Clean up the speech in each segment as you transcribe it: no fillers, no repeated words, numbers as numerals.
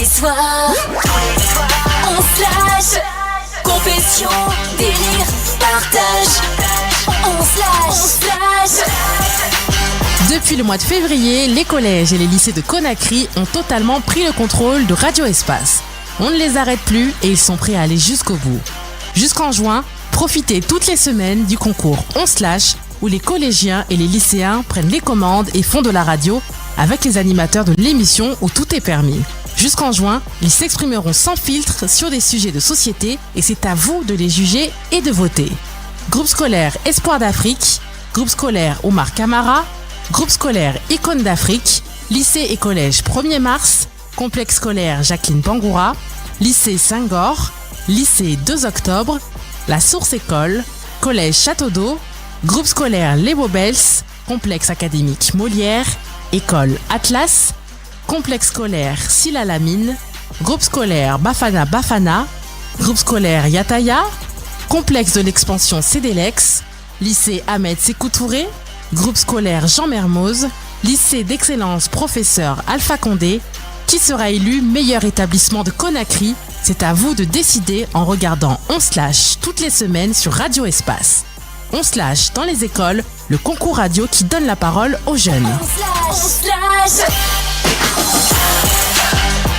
les soirs, on se lâche. Confession, délire, partage. On se lâche. Depuis le mois de février, les collèges et les lycées de Conakry ont totalement pris le contrôle de Radio Espace. On ne les arrête plus et ils sont prêts à aller jusqu'au bout. Jusqu'en juin, profitez toutes les semaines du concours On se lâche où les collégiens et les lycéens prennent les commandes et font de la radio avec les animateurs de l'émission où tout est permis. Jusqu'en juin, ils s'exprimeront sans filtre sur des sujets de société et c'est à vous de les juger et de voter. Groupe scolaire Espoir d'Afrique, groupe scolaire Omar Camara, groupe scolaire Icône d'Afrique, lycée et collège 1er mars, complexe scolaire Jacqueline Pangoura, lycée Saint-Gor, lycée 2 octobre, la Source École, collège Château d'Eau, groupe scolaire Les Bobels, complexe académique Molière, école Atlas, complexe scolaire Silla Lamine, groupe scolaire Bafana, groupe scolaire Yataya, complexe de l'expansion Cédélex, lycée Ahmed Sékou Touré, groupe scolaire Jean Mermoz, lycée d'excellence professeur Alpha Condé. Qui sera élu meilleur établissement de Conakry? C'est à vous de décider en regardant On se lâche toutes les semaines sur Radio Espace. On se lâche dans les écoles, le concours radio qui donne la parole aux jeunes. On se lâche.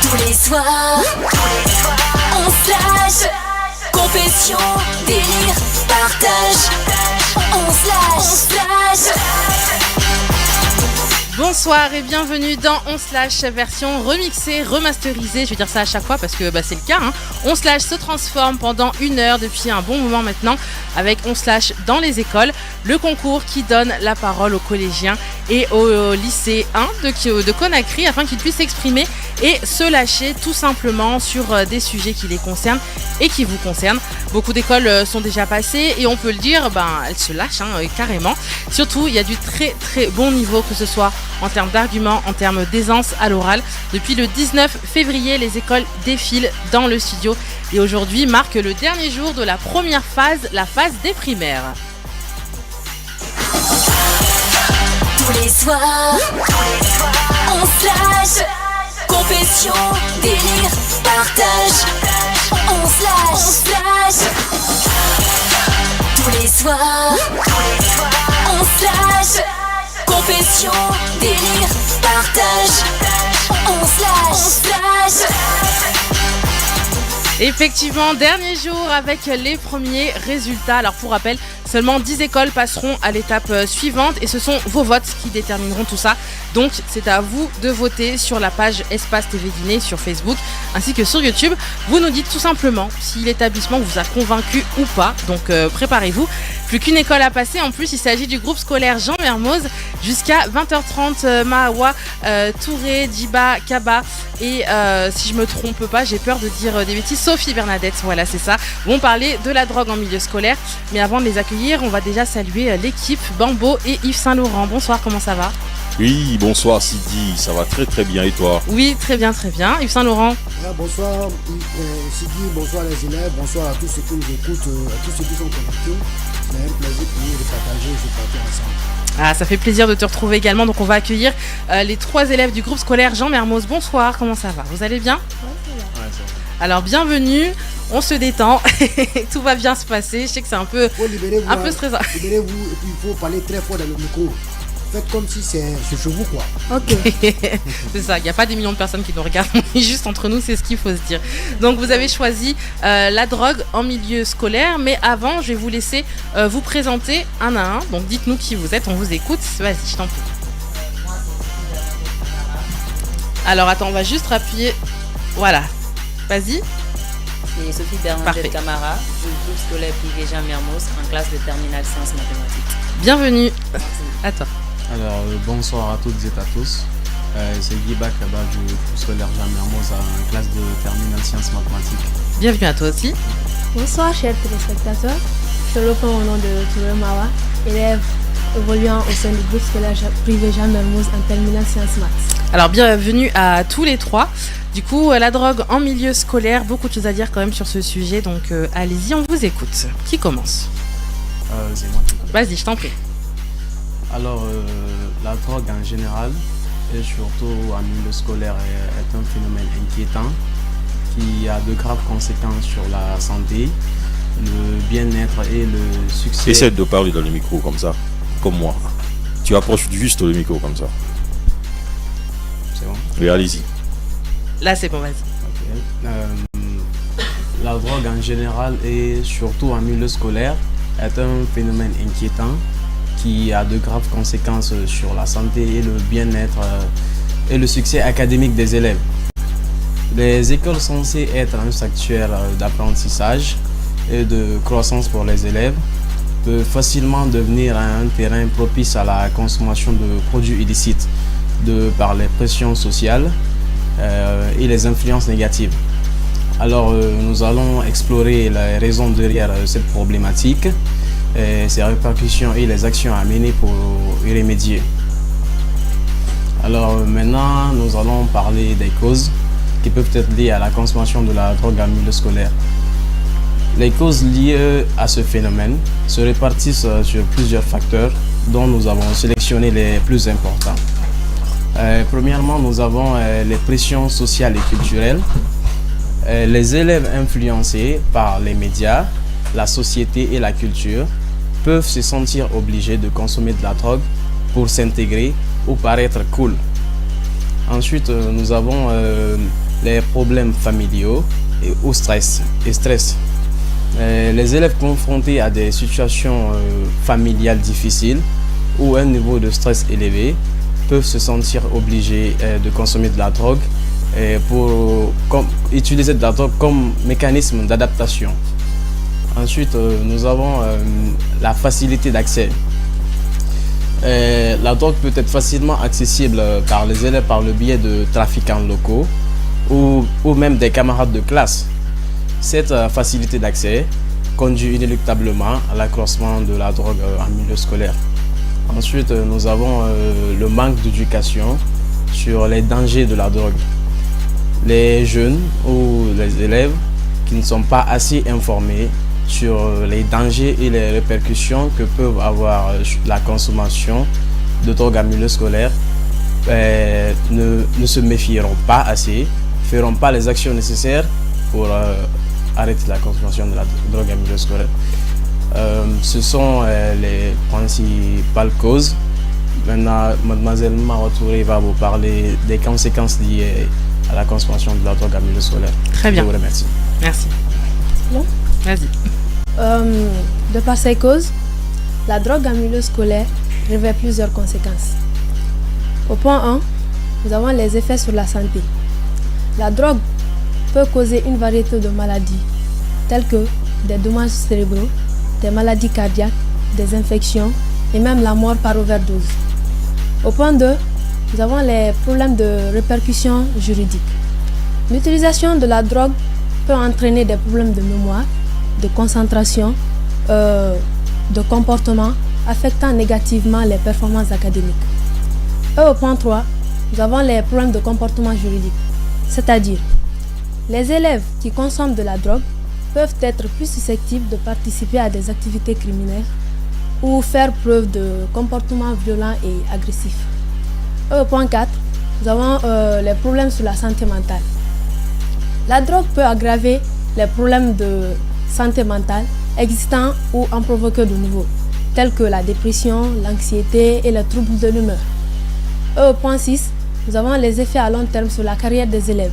Tous les soirs, on se lâche. Confession, délire, partage. On se lâche. Bonsoir et bienvenue dans On se lâche, version remixée, remasterisée. Je vais dire ça à chaque fois parce que c'est le cas. On se lâche se transforme pendant 1 heure depuis un bon moment maintenant avec On se lâche dans les écoles, le concours qui donne la parole aux collégiens et aux lycées 1 de Conakry afin qu'ils puissent s'exprimer et se lâcher tout simplement sur des sujets qui les concernent et qui vous concernent. Beaucoup d'écoles sont déjà passées et on peut le dire, elles se lâchent carrément. Surtout, il y a du très très bon niveau, que ce soit en termes d'arguments, en termes d'aisance à l'oral. Depuis le 19 février, les écoles défilent dans le studio et aujourd'hui marque le dernier jour de la première phase, la phase des primaires. Tous les soirs, on se lâche. Confession, délire, partage. On se lâche. Tous les soirs, on se lâche. Confession, délire, partage. On se lâche. Effectivement, dernier jour avec les premiers résultats. Alors pour rappel, seulement 10 écoles passeront à l'étape suivante et ce sont vos votes qui détermineront tout ça. Donc c'est à vous de voter sur la page Espace TV Guinée sur Facebook ainsi que sur YouTube. Vous nous dites tout simplement si l'établissement vous a convaincu ou pas. Donc préparez-vous. Plus qu'une école à passer. En plus, il s'agit du groupe scolaire Jean Mermoz jusqu'à 20h30. Mahawa, Touré, Djiba, Kaba et si je me trompe pas, j'ai peur de dire des bêtises, Sophie Bernadette, voilà c'est ça, vont parler de la drogue en milieu scolaire. Mais avant de les accueillir, on va déjà saluer l'équipe Bambo et Yves Saint-Laurent. Bonsoir, comment ça va? Oui, bonsoir Sidi, ça va très très bien et toi? Oui, très bien, Yves Saint-Laurent. Bonsoir Sidi, bonsoir les élèves, bonsoir à tous ceux qui nous écoutent, à tous ceux qui sont connectés. C'est un plaisir pour nous de partager ce plateau ensemble. Ça fait plaisir de te retrouver également. Donc on va accueillir les 3 élèves du groupe scolaire Jean Mermoz. Bonsoir, comment ça va? Vous allez bien? Ouais, ça va. Alors bienvenue, on se détend, tout va bien se passer. Je sais que c'est un peu stressant. Libérez-vous et puis il faut parler très fort dans le micro. Faites comme si c'est chez vous quoi. Ok. C'est ça, il n'y a pas des millions de personnes qui nous regardent, on est juste entre nous, c'est ce qu'il faut se dire. Donc vous avez choisi la drogue en milieu scolaire, mais avant je vais vous laisser vous présenter un à un. Donc dites-nous qui vous êtes, on vous écoute, vas-y je t'en prie. Alors attends, on va juste appuyer, voilà, vas-y. C'est Sophie Bernadette Camara, du groupe scolaire privé Jean Mermoz en classe de terminale sciences mathématiques. Bienvenue, à toi. Alors bonsoir à toutes et à tous. C'est Guy Bakaba du groupe scolaire Jean Mermoz en classe de terminale sciences mathématiques. Bienvenue à toi aussi. Bonsoir chers téléspectateurs. Je reprends au nom de Touré Mawa, élève évoluant au sein du groupe scolaire privé Jean Mermoz en terminale sciences maths. Alors bienvenue à tous les 3. Du coup, la drogue en milieu scolaire, beaucoup de choses à dire quand même sur ce sujet, donc allez-y, on vous écoute. Qui commence? C'est moi qui commence. Vas-y, je t'en prie. Alors, la drogue en général et surtout en milieu scolaire est un phénomène inquiétant qui a de graves conséquences sur la santé, le bien-être et le succès. Essaie de parler dans le micro comme ça, comme moi. Tu approches juste le micro comme ça. C'est bon? Oui, allez-y. Là, c'est bon, vas-y. Okay. La drogue en général et surtout en milieu scolaire est un phénomène inquiétant qui a de graves conséquences sur la santé et le bien-être et le succès académique des élèves. Les écoles censées être un sanctuaire d'apprentissage et de croissance pour les élèves peuvent facilement devenir un terrain propice à la consommation de produits illicites de par les pressions sociales et les influences négatives. Alors nous allons explorer les raisons derrière cette problématique, ses répercussions et les actions à mener pour y remédier. Alors maintenant nous allons parler des causes qui peuvent être liées à la consommation de la drogue en milieu scolaire. Les causes liées à ce phénomène se répartissent sur plusieurs facteurs dont nous avons sélectionné les plus importants. Premièrement, nous avons les pressions sociales et culturelles. Les élèves influencés par les médias, la société et la culture peuvent se sentir obligés de consommer de la drogue pour s'intégrer ou paraître cool. Ensuite, nous avons les problèmes familiaux et stress. Les élèves confrontés à des situations familiales difficiles ou un niveau de stress élevé peuvent se sentir obligés de consommer de la drogue pour utiliser de la drogue comme mécanisme d'adaptation. Ensuite, nous avons la facilité d'accès. La drogue peut être facilement accessible par les élèves par le biais de trafiquants locaux ou même des camarades de classe. Cette facilité d'accès conduit inéluctablement à l'accroissement de la drogue en milieu scolaire. Ensuite, nous avons le manque d'éducation sur les dangers de la drogue. Les jeunes ou les élèves qui ne sont pas assez informés sur les dangers et les répercussions que peuvent avoir la consommation de drogue en milieu scolaire ne se méfieront pas assez, feront pas les actions nécessaires pour arrêter la consommation de la drogue en milieu scolaire. Ce sont les principales causes. Maintenant, mademoiselle Marotouré va vous parler des conséquences liées à la consommation de la drogue en milieu scolaire. Très bien. Je vous remercie. Merci. Bon. Vas-y. De par ces causes, la drogue en milieu scolaire revêt plusieurs conséquences. Au point 1, nous avons les effets sur la santé. La drogue peut causer une variété de maladies, telles que des dommages cérébraux, des maladies cardiaques, des infections et même la mort par overdose. Au point 2, nous avons les problèmes de répercussions juridiques. L'utilisation de la drogue peut entraîner des problèmes de mémoire, de concentration, de comportement, affectant négativement les performances académiques. Et au point 3, nous avons les problèmes de comportement juridique, c'est-à-dire les élèves qui consomment de la drogue peuvent être plus susceptibles de participer à des activités criminelles ou faire preuve de comportements violents et agressifs. Et au point 4, nous avons les problèmes sur la santé mentale. La drogue peut aggraver les problèmes de santé mentale existants ou en provoquer de nouveaux, tels que la dépression, l'anxiété et les troubles de l'humeur. Et au point 6, nous avons les effets à long terme sur la carrière des élèves.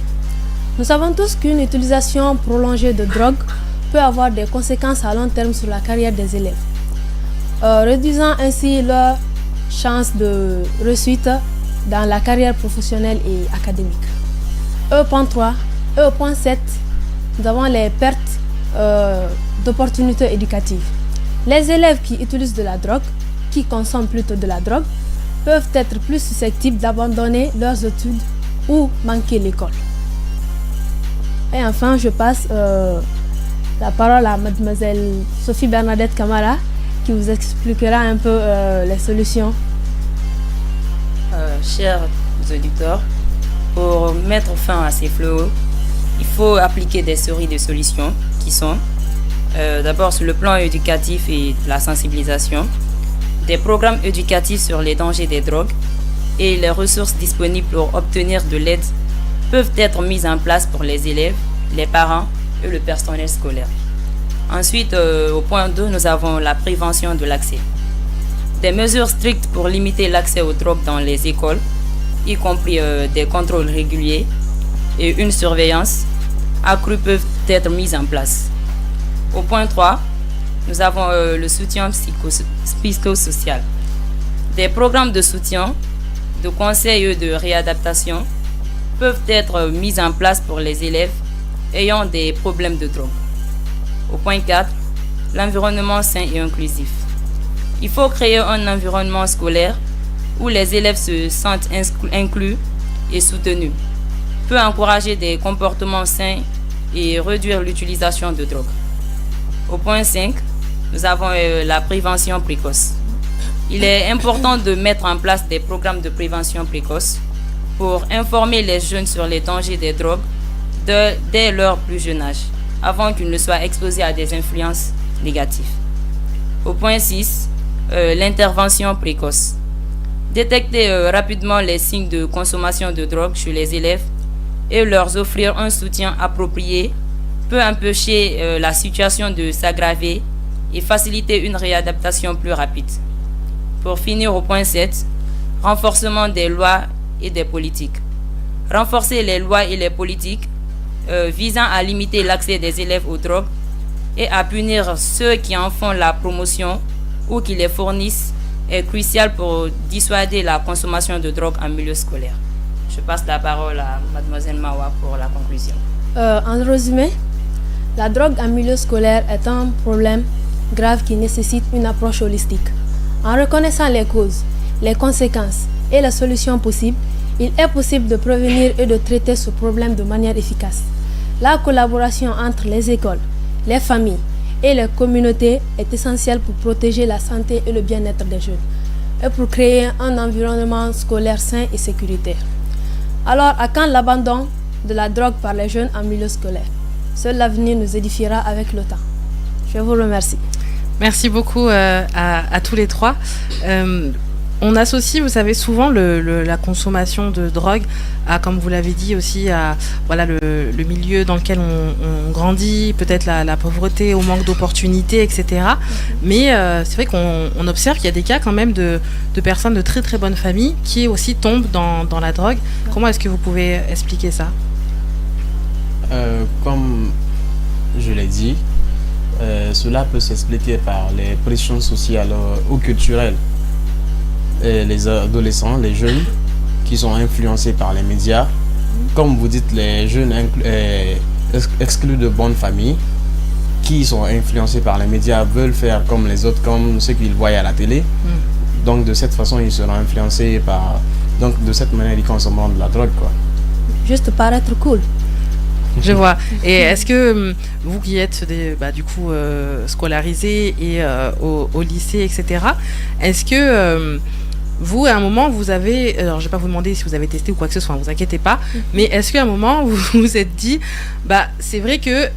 Nous savons tous qu'une utilisation prolongée de drogue peut avoir des conséquences à long terme sur la carrière des élèves, réduisant ainsi leur chance de réussite dans la carrière professionnelle et académique. Et au point 3 et au point 7, nous avons les pertes d'opportunités éducatives. Les élèves qui utilisent de la drogue, qui consomment plutôt de la drogue, peuvent être plus susceptibles d'abandonner leurs études ou manquer l'école. Et enfin, je passe la parole à mademoiselle Sophie Bernadette Camara qui vous expliquera un peu les solutions. Chers auditeurs, pour mettre fin à ces fléaux, il faut appliquer des séries de solutions qui sont d'abord sur le plan éducatif et la sensibilisation, des programmes éducatifs sur les dangers des drogues, et les ressources disponibles pour obtenir de l'aide peuvent être mises en place pour les élèves, les parents et le personnel scolaire. Ensuite, au point 2, nous avons la prévention de l'accès. Des mesures strictes pour limiter l'accès aux drogues dans les écoles, y compris des contrôles réguliers et une surveillance accrue peuvent être mises en place. Au point 3, nous avons le soutien psychosocial. Des programmes de soutien, de conseil et de réadaptation peuvent être mis en place pour les élèves ayant des problèmes de drogue. Au point 4, l'environnement sain et inclusif. Il faut créer un environnement scolaire où les élèves se sentent inclus et soutenus, peut encourager des comportements sains et réduire l'utilisation de drogue. Au point 5, nous avons la prévention précoce. Il est important de mettre en place des programmes de prévention précoce pour informer les jeunes sur les dangers des drogues dès leur plus jeune âge, avant qu'ils ne soient exposés à des influences négatives. Au point 6, l'intervention précoce. Détecter rapidement les signes de consommation de drogue chez les élèves et leur offrir un soutien approprié peut empêcher la situation de s'aggraver et faciliter une réadaptation plus rapide. Pour finir au point 7, renforcement des lois et des politiques. Renforcer les lois et les politiques visant à limiter l'accès des élèves aux drogues et à punir ceux qui en font la promotion ou qui les fournissent est crucial pour dissuader la consommation de drogue en milieu scolaire. Je passe la parole à Mademoiselle Mawa pour la conclusion. En résumé, la drogue en milieu scolaire est un problème grave qui nécessite une approche holistique. En reconnaissant les causes, les conséquences et les solutions possibles, il est possible de prévenir et de traiter ce problème de manière efficace. La collaboration entre les écoles, les familles et les communautés est essentielle pour protéger la santé et le bien-être des jeunes et pour créer un environnement scolaire sain et sécuritaire. Alors, à quand l'abandon de la drogue par les jeunes en milieu scolaire? Seul l'avenir nous édifiera avec le temps. Je vous remercie. Merci beaucoup à tous les trois. On associe, vous savez, souvent la consommation de drogue à, comme vous l'avez dit aussi, à voilà, le milieu dans lequel on grandit, peut-être la pauvreté, au manque d'opportunités, etc. Mais c'est vrai qu'on observe qu'il y a des cas quand même de personnes de très très bonnes familles qui aussi tombent dans la drogue. Comment est-ce que vous pouvez expliquer ça? Comme je l'ai dit, cela peut s'expliquer par les pressions sociales ou culturelles. Et les adolescents, les jeunes qui sont influencés par les médias. Comme vous dites, les jeunes exclus de bonnes familles qui sont influencés par les médias veulent faire comme les autres, comme ceux qu'ils voient à la télé. Donc de cette façon, ils seront influencés par... Donc de cette manière, ils consommeront de la drogue, quoi. Juste paraître cool. Je vois. Et est-ce que vous qui êtes du coup scolarisés et au lycée, etc., est-ce que vous, à un moment, vous avez... Alors, je ne vais pas vous demander si vous avez testé ou quoi que ce soit, ne vous inquiétez pas, mais est-ce qu'à un moment, vous vous êtes dit, c'est vrai que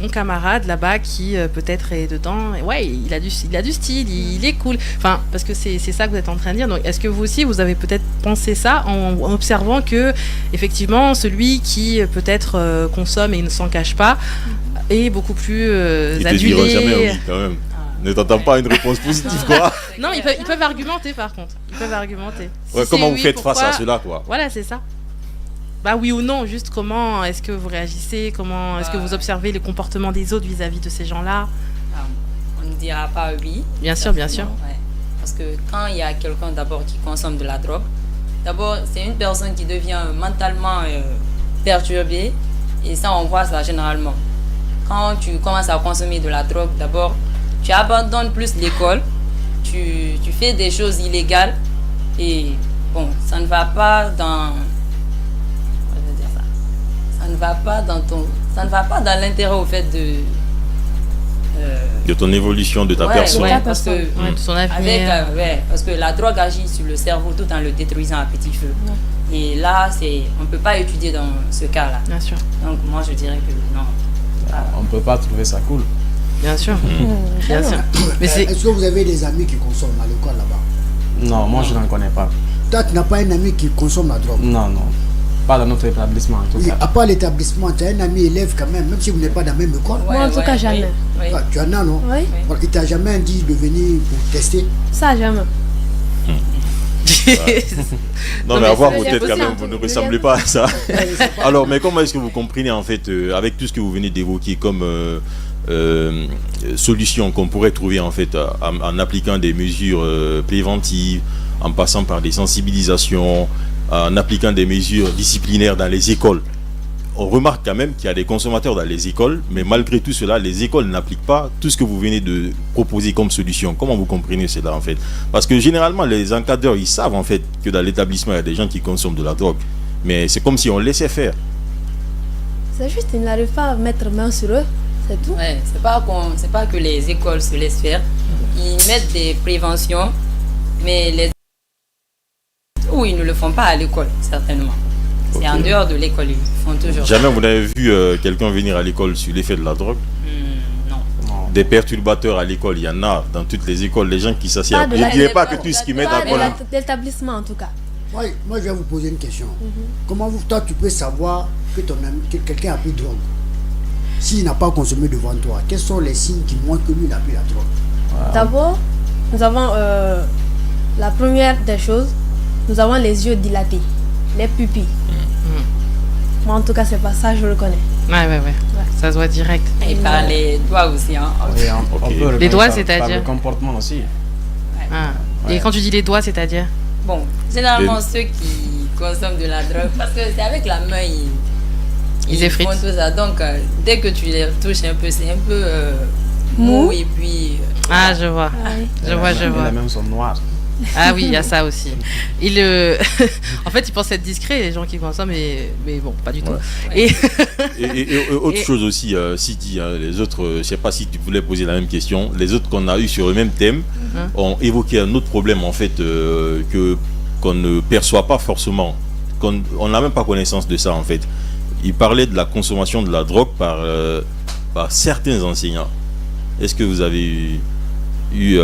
mon camarade là-bas qui peut-être est dedans, ouais, il a du style, il est cool. Enfin, parce que c'est ça que vous êtes en train de dire. Donc, est-ce que vous aussi, vous avez peut-être pensé ça en observant que, effectivement, celui qui peut-être consomme et il ne s'en cache pas est beaucoup plus adulé. Il te dira jamais oui, quand même. Ne t'entends pas une réponse positive, quoi. Non, ils peuvent argumenter, par contre. Ils peuvent argumenter. Ouais, Si comment vous oui, faites pourquoi... face à cela, quoi? Voilà, c'est ça. Oui ou non, juste comment est-ce que vous réagissez? Comment est-ce que vous observez le comportement des autres vis-à-vis de ces gens-là? On ne dira pas oui. Bien sûr, bien sûr. Ouais. Parce que quand il y a quelqu'un d'abord qui consomme de la drogue, d'abord, c'est une personne qui devient mentalement perturbée. Et ça, on voit ça généralement. Quand tu commences à consommer de la drogue, d'abord, tu abandonnes plus l'école, tu fais des choses illégales et bon, ça ne va pas dans... Je vais dire ça. Ça ne va pas dans l'intérêt au fait de ton évolution, de ta personne. Ouais, parce que, de son avenir. parce que la drogue agit sur le cerveau tout en le détruisant à petit feu. Ouais. Et là, on ne peut pas étudier dans ce cas-là. Bien sûr. Donc moi, je dirais que non. On ne peut pas trouver ça cool. Bien sûr. Bien sûr. Mais est-ce que vous avez des amis qui consomment à l'école là-bas? Non, moi je n'en connais pas. Toi, tu n'as pas un ami qui consomme la drogue? Non. Pas dans notre établissement en tout cas. À part l'établissement, tu as un ami élève quand même si vous n'êtes pas dans la même école. Moi, en tout cas, jamais. Oui. Ah, tu en as, non? Oui. Il t'a jamais dit de venir pour tester? Ça, jamais. Non, mais à voir vos c'est têtes quand possible, même, hein. vous ne ressemblez pas à ça. Alors, mais comment est-ce que vous comprenez en fait, avec tout ce que vous venez d'évoquer comme solution qu'on pourrait trouver en fait en appliquant des mesures préventives, en passant par des sensibilisations, en appliquant des mesures disciplinaires dans les écoles? On remarque quand même qu'il y a des consommateurs dans les écoles, mais malgré tout cela, les écoles n'appliquent pas tout ce que vous venez de proposer comme solution. Comment vous comprenez cela en fait? Parce que généralement, les encadreurs, ils savent en fait que dans l'établissement, il y a des gens qui consomment de la drogue. Mais c'est comme si on laissait faire. C'est juste qu'ils n'arrivent pas à mettre main sur eux, c'est tout. Ouais, c'est pas que les écoles se laissent faire. Ils mettent des préventions, mais ou ils ne le font pas à l'école, certainement. C'est en dehors de l'école, ils font toujours. Jamais vous n'avez vu quelqu'un venir à l'école sur l'effet de la drogue? Non. Des perturbateurs à l'école, il y en a dans toutes les écoles, les gens qui s'assiedent. Je ne dirais pas que tout ce qu'ils mettent à l'école. De l'établissement, en tout cas. Moi, je vais vous poser une question. Comment toi, tu peux savoir que quelqu'un a pris drogue s'il n'a pas consommé devant toi? Quels sont les signes qui montrent que lui, il a pris la drogue? D'abord, nous avons la première des choses, nous avons les yeux dilatés, les pupilles. Moi, en tout cas, c'est pas ça, je le connais. Ouais. Ça se voit direct. Et par les doigts aussi. Hein. Oui, on peut Les doigts, reconnaître par c'est-à-dire le comportement aussi. Ah. Ouais. Et quand tu dis les doigts, c'est-à-dire? Bon, généralement, ceux qui consomment de la drogue, parce que c'est avec la main, Ils effritent. font tout ça. Donc, dès que tu les touches un peu, c'est un peu mou et puis... Ah, je vois. Je vois. Et les mêmes sont noires. Ah oui, il y a ça aussi. En fait, ils pensent être discrets, les gens qui consomment, mais bon, pas du tout. Ouais. Et autre chose aussi, Sidi, les autres, je ne sais pas si tu voulais poser la même question, les autres qu'on a eu sur le même thème ont évoqué un autre problème en fait qu'on ne perçoit pas forcément, on n'a même pas connaissance de ça en fait. Ils parlaient de la consommation de la drogue par certains enseignants. Est-ce que vous avez eu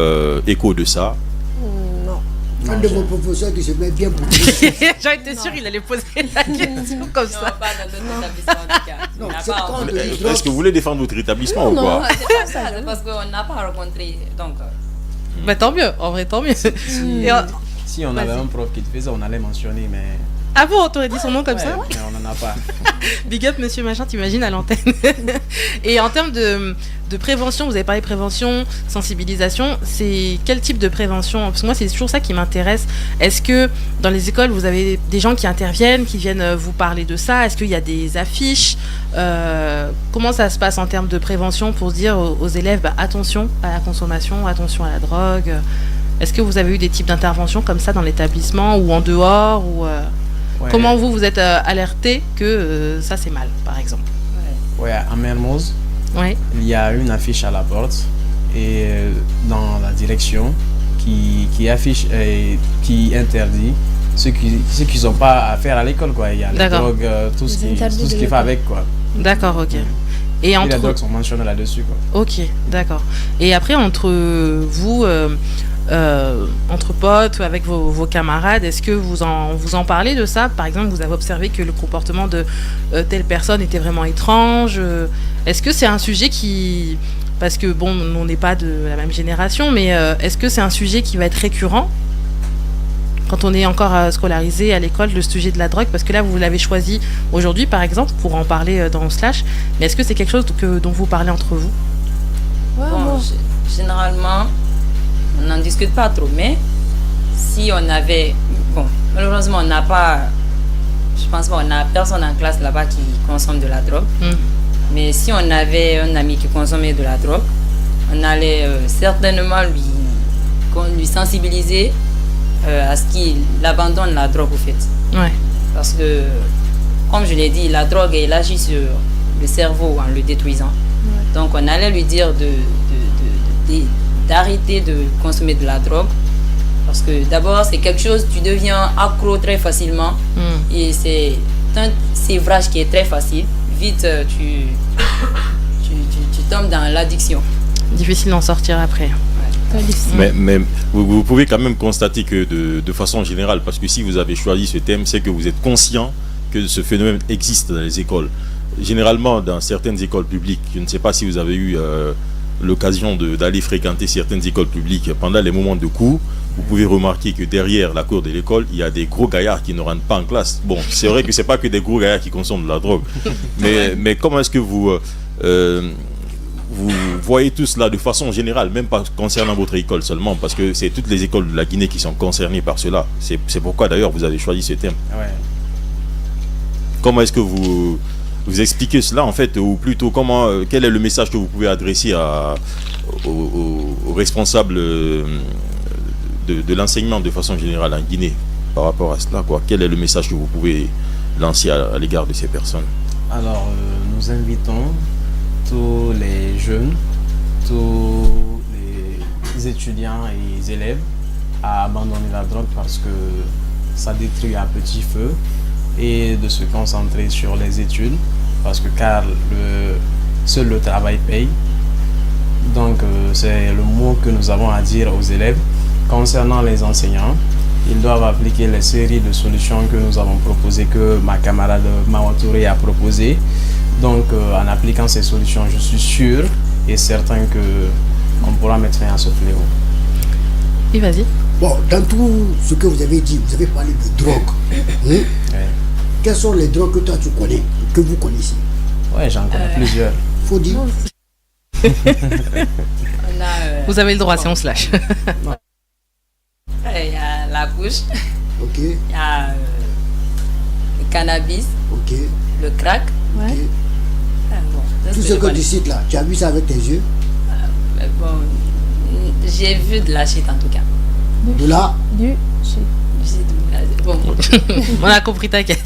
écho de ça? Un de vos professeurs qui se met bien pour J'en étais sûre qu'il allait poser la question comme ça. Non, pas dans notre établissement en tout cas. Non, On n'a c'est pas quand rencontré. Est-ce que vous voulez défendre votre établissement ou quoi? C'est pas ça, c'est parce qu'on n'a pas rencontré. Donc, Bah tant mieux, en vrai, tant mieux. Si on avait un prof qui te faisait, on allait mentionner, mais... Ah bon, t'aurais dit son nom comme ça? Mais on n'en a pas. Big up, monsieur machin, t'imagines à l'antenne. Et en termes de prévention, vous avez parlé de prévention, sensibilisation, c'est quel type de prévention? Parce que moi, c'est toujours ça qui m'intéresse. Est-ce que dans les écoles, vous avez des gens qui interviennent, qui viennent vous parler de ça? Est-ce qu'il y a des affiches? Comment ça se passe en termes de prévention pour dire aux élèves, attention à la consommation, attention à la drogue? Est-ce que vous avez eu des types d'interventions comme ça dans l'établissement ou en dehors ou Ouais. Comment vous êtes alerté que ça c'est mal, par exemple? Ouais, à Mermoz, il y a une affiche à la porte et dans la direction qui affiche et qui interdit ceux qui n'ont pas à faire à l'école, quoi. Il y a la drogue, tout ce qui va avec, quoi. D'accord, ok. Et les drogues sont mentionnées là-dessus, quoi. Ok, d'accord. Et après, entre vous, entre potes ou avec vos camarades, est-ce que vous en parlez de ça? Par exemple, vous avez observé que le comportement de telle personne était vraiment étrange. Est-ce que c'est un sujet qui... Parce que, bon, on n'est pas de la même génération, mais est-ce que c'est un sujet qui va être récurrent quand on est encore scolarisé à l'école, le sujet de la drogue? Parce que là, vous l'avez choisi aujourd'hui, par exemple, pour en parler dans Slash. Mais est-ce que c'est quelque chose dont vous parlez entre vous? Bon, généralement, on n'en discute pas trop. Mais si on avait... Bon, malheureusement, on n'a pas... Je pense pas, on n'a personne en classe là-bas qui consomme de la drogue. Mais si on avait un ami qui consommait de la drogue, on allait certainement lui sensibiliser à ce qu'il abandonne la drogue au fait. Ouais. Parce que, comme je l'ai dit, la drogue, elle agit sur le cerveau en le détruisant. Ouais. Donc on allait lui dire d'arrêter de consommer de la drogue. Parce que d'abord, c'est quelque chose, tu deviens accro très facilement. Et c'est un sévrage qui est très facile. Vite, tu tombes dans l'addiction. Difficile d'en sortir après. Ouais. Très difficile. Mais vous pouvez quand même constater que de façon générale, parce que si vous avez choisi ce thème, c'est que vous êtes conscient que ce phénomène existe dans les écoles. Généralement, dans certaines écoles publiques, je ne sais pas si vous avez eu l'occasion d'aller fréquenter certaines écoles publiques pendant les moments de cours, vous pouvez remarquer que derrière la cour de l'école, il y a des gros gaillards qui ne rentrent pas en classe. Bon, c'est vrai que c'est pas que des gros gaillards qui consomment de la drogue, mais comment est-ce que vous voyez tout cela de façon générale, même pas concernant votre école seulement, parce que c'est toutes les écoles de la Guinée qui sont concernées par cela. C'est pourquoi d'ailleurs vous avez choisi ce thème. Ouais. Comment est-ce que vous expliquez cela en fait, ou plutôt quel est le message que vous pouvez adresser aux responsables de l'enseignement de façon générale en Guinée par rapport à cela, quoi? Quel est le message que vous pouvez lancer à l'égard de ces personnes? Alors, nous invitons tous les jeunes, tous les étudiants et les élèves à abandonner la drogue parce que ça détruit à petit feu et de se concentrer sur les études parce que seul le travail paye. Donc, c'est le mot que nous avons à dire aux élèves. Concernant les enseignants, ils doivent appliquer les séries de solutions que nous avons proposées, que ma camarade Mawatouré a proposées. Donc, en appliquant ces solutions, je suis sûr et certain qu'on pourra mettre fin à ce fléau. Oui, vas-y. Bon, dans tout ce que vous avez dit, vous avez parlé de drogue. Ouais. Quelles sont les drogues que toi tu connais, que vous connaissez? Ouais, j'en connais plusieurs. Faut dire. Vous avez le droit si on se lâche. Il y a la couche, Ok, il y a le cannabis, ok, le crack. Ouais. ok. Bon, Tout ce que tu cites là, tu as vu ça avec tes yeux? Mais bon, j'ai vu de la shit en tout cas. De là, Du shit. Bon, On a compris, t'inquiète.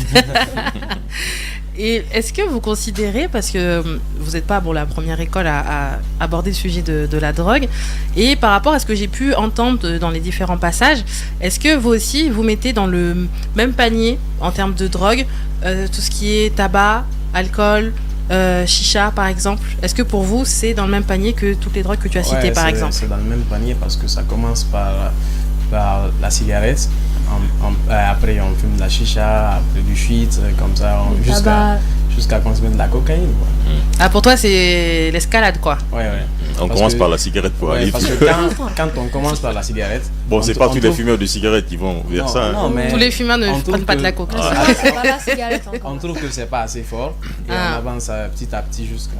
Et est-ce que vous considérez, parce que vous n'êtes pas la première école à aborder le sujet de la drogue, et par rapport à ce que j'ai pu entendre dans les différents passages, est-ce que vous aussi, vous mettez dans le même panier en termes de drogue tout ce qui est tabac, alcool, chicha par exemple? Est-ce que pour vous, c'est dans le même panier que toutes les drogues que tu as citées par exemple? C'est dans le même panier parce que ça commence par la cigarette. Après on fume de la chicha, après du shit, comme ça, jusqu'à consommer de la cocaïne, quoi. Ah, pour toi c'est l'escalade quoi? Ouais. On commence par la cigarette pour aller. Parce que quand on commence par la cigarette... Bon, c'est pas tous les fumeurs de cigarettes qui vont vers ça. Non, mais Tous les fumeurs ne prennent pas de la coke. C'est pas la cigarette encore. on trouve que c'est pas assez fort et on avance petit à petit jusqu'à...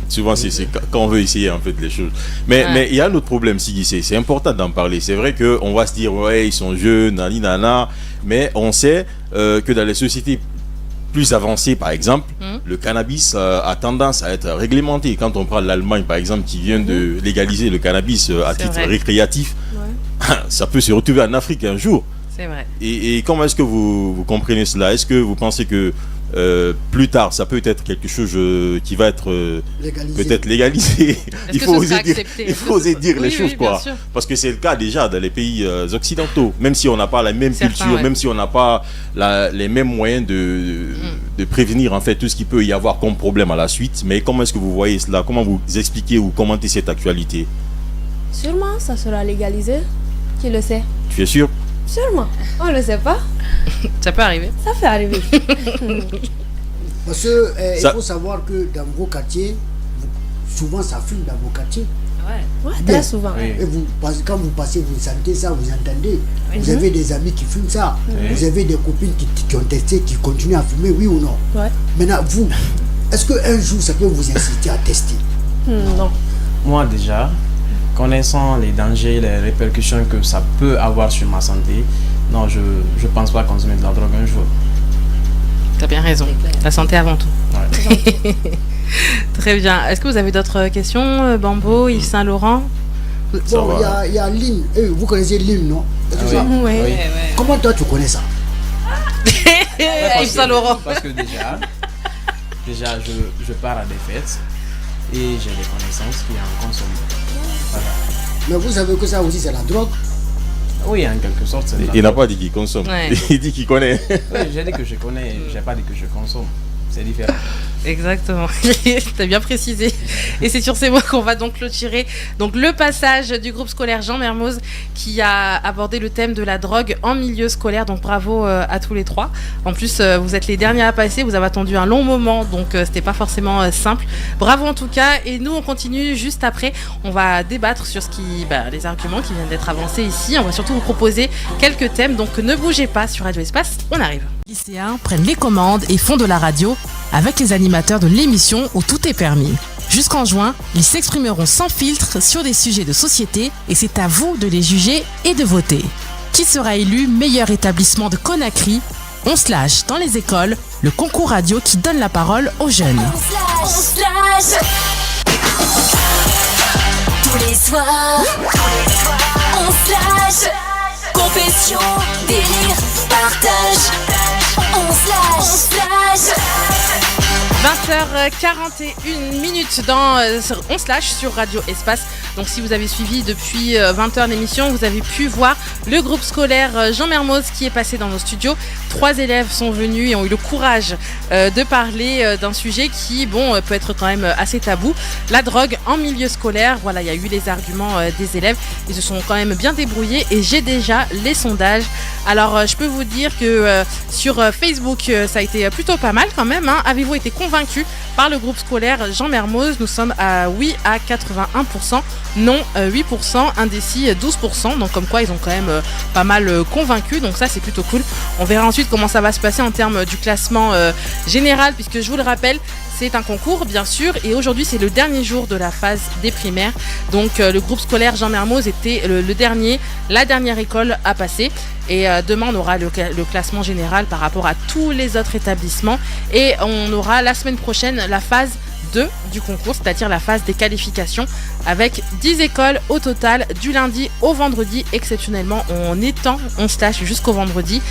Souvent, c'est quand on veut essayer en fait les choses. Mais il y a un autre problème, Siggy, c'est important d'en parler. C'est vrai qu'on va se dire, ouais, ils sont jeunes, nani, nana, mais on sait que dans les sociétés plus avancées, par exemple, le cannabis a tendance à être réglementé. Quand on prend l'Allemagne, par exemple, qui vient de légaliser le cannabis à titre récréatif, ça peut se retrouver en Afrique un jour. C'est vrai. Et comment est-ce que vous comprenez cela? Est-ce que vous pensez que plus tard, ça peut être quelque chose qui va être peut-être légalisé? Il faut oser dire les choses, quoi. Parce que c'est le cas déjà dans les pays occidentaux. Même si on n'a pas la même culture, même si on n'a pas les mêmes moyens de prévenir en fait tout ce qui peut y avoir comme problème à la suite. Mais comment est-ce que vous voyez cela? Comment vous expliquez ou commentez cette actualité? Sûrement, ça sera légalisé. Qui le sait? Tu es sûr? Sûrement. On le sait pas. Ça peut arriver. Ça fait arriver. parce que il faut savoir que dans vos quartiers, souvent ça fume dans vos quartiers. Ouais, très souvent. Oui. Et quand vous passez, vous sentez ça, vous entendez. Vous avez des amis qui fument ça. Vous avez des copines qui ont testé, qui continuent à fumer, oui ou non? Ouais. Maintenant, vous, est-ce qu'un jour ça peut vous inciter à tester? Non. Moi déjà, connaissant les dangers, les répercussions que ça peut avoir sur ma santé, non, je pense pas consommer de la drogue un jour. T'as bien raison. La santé avant tout. Ouais. Très bien. Est-ce que vous avez d'autres questions, Bambo, Yves Saint-Laurent? Bon, il y a Lim. Vous connaissez Lim, non? Oui. Comment toi tu connais ça? Yves Saint-Laurent. Parce que déjà je pars à des fêtes et j'ai des connaissances qui en consomment. Voilà. Mais vous savez que ça aussi c'est la drogue? Oui, en quelque sorte, c'est de la Il n'a drogue. pas dit qu'il consomme. Ouais. Il dit qu'il connaît. Oui, j'ai dit que je connais, j'ai pas dit que je consomme. c'est différent. Exactement, t'as bien précisé. Et c'est sur ces mots qu'on va donc clôturer donc le passage du groupe scolaire Jean Mermoz qui a abordé le thème de la drogue en milieu scolaire. Donc bravo à tous les trois. En plus, vous êtes les derniers à passer, vous avez attendu un long moment, donc c'était pas forcément simple. Bravo en tout cas. Et nous, on continue juste après. On va débattre sur les arguments qui viennent d'être avancés ici. On va surtout vous proposer quelques thèmes, donc ne bougez pas sur Radio Espace, on arrive. Les lycéens prennent les commandes et font de la radio avec les animateurs de l'émission où tout est permis. Jusqu'en juin, ils s'exprimeront sans filtre sur des sujets de société et c'est à vous de les juger et de voter. Qui sera élu meilleur établissement de Conakry ? On se lâche dans les écoles, le concours radio qui donne la parole aux jeunes. On se lâche. Tous les soirs, on se lâche. Confession, délire, partage. On se lâche. 20h41 dans On se lâche sur Radio Espace. Donc si vous avez suivi depuis 20h l'émission, vous avez pu voir le groupe scolaire Jean Mermoz qui est passé dans nos studios. 3 élèves sont venus et ont eu le courage de parler d'un sujet qui peut être quand même assez tabou. La drogue en milieu scolaire. Voilà, il y a eu les arguments des élèves. Ils se sont quand même bien débrouillés et j'ai déjà les sondages. Alors je peux vous dire que sur Facebook ça a été plutôt pas mal quand même. Avez-vous été convaincu par le groupe scolaire Jean Mermoz? Nous sommes à oui à 81%, non 8%, indécis 12%. Donc comme quoi ils ont quand même pas mal convaincu. Donc ça c'est plutôt cool. On verra ensuite comment ça va se passer en termes du classement général, puisque je vous le rappelle, c'est un concours bien sûr et aujourd'hui c'est le dernier jour de la phase des primaires. Donc le groupe scolaire Jean Mermoz était la dernière école à passer. Et demain on aura le classement général par rapport à tous les autres établissements. Et on aura la semaine prochaine la phase 2 du concours, c'est-à-dire la phase des qualifications avec 10 écoles au total du lundi au vendredi. Exceptionnellement on se lâche jusqu'au vendredi.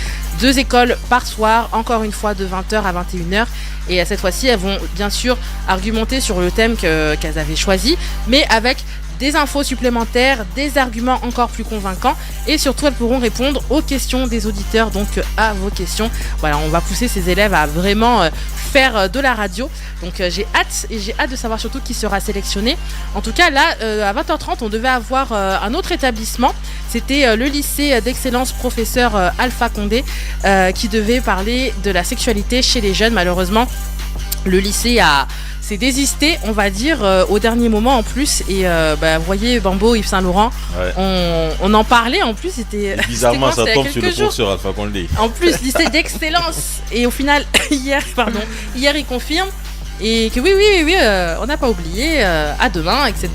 2 écoles par soir, encore une fois de 20h à 21h. Et cette fois-ci elles vont bien sûr argumenter sur le thème qu'elles avaient choisi, mais avec des infos supplémentaires, des arguments encore plus convaincants et surtout elles pourront répondre aux questions des auditeurs, donc à vos questions. Voilà, on va pousser ces élèves à vraiment faire de la radio. Donc j'ai hâte de savoir surtout qui sera sélectionné. En tout cas là, à 20h30, on devait avoir un autre établissement. C'était le lycée d'excellence professeur Alpha Condé qui devait parler de la sexualité chez les jeunes. Malheureusement, le lycée s'est désisté, on va dire, au dernier moment en plus. Et vous voyez, Bambo, Yves Saint-Laurent, ouais. On en parlait en plus. Bizarrement, ça tombe sur le professeur Alpha Condé. En plus, lycée d'excellence. Et au final, hier, il confirme. Et que oui, on n'a pas oublié, à demain, etc.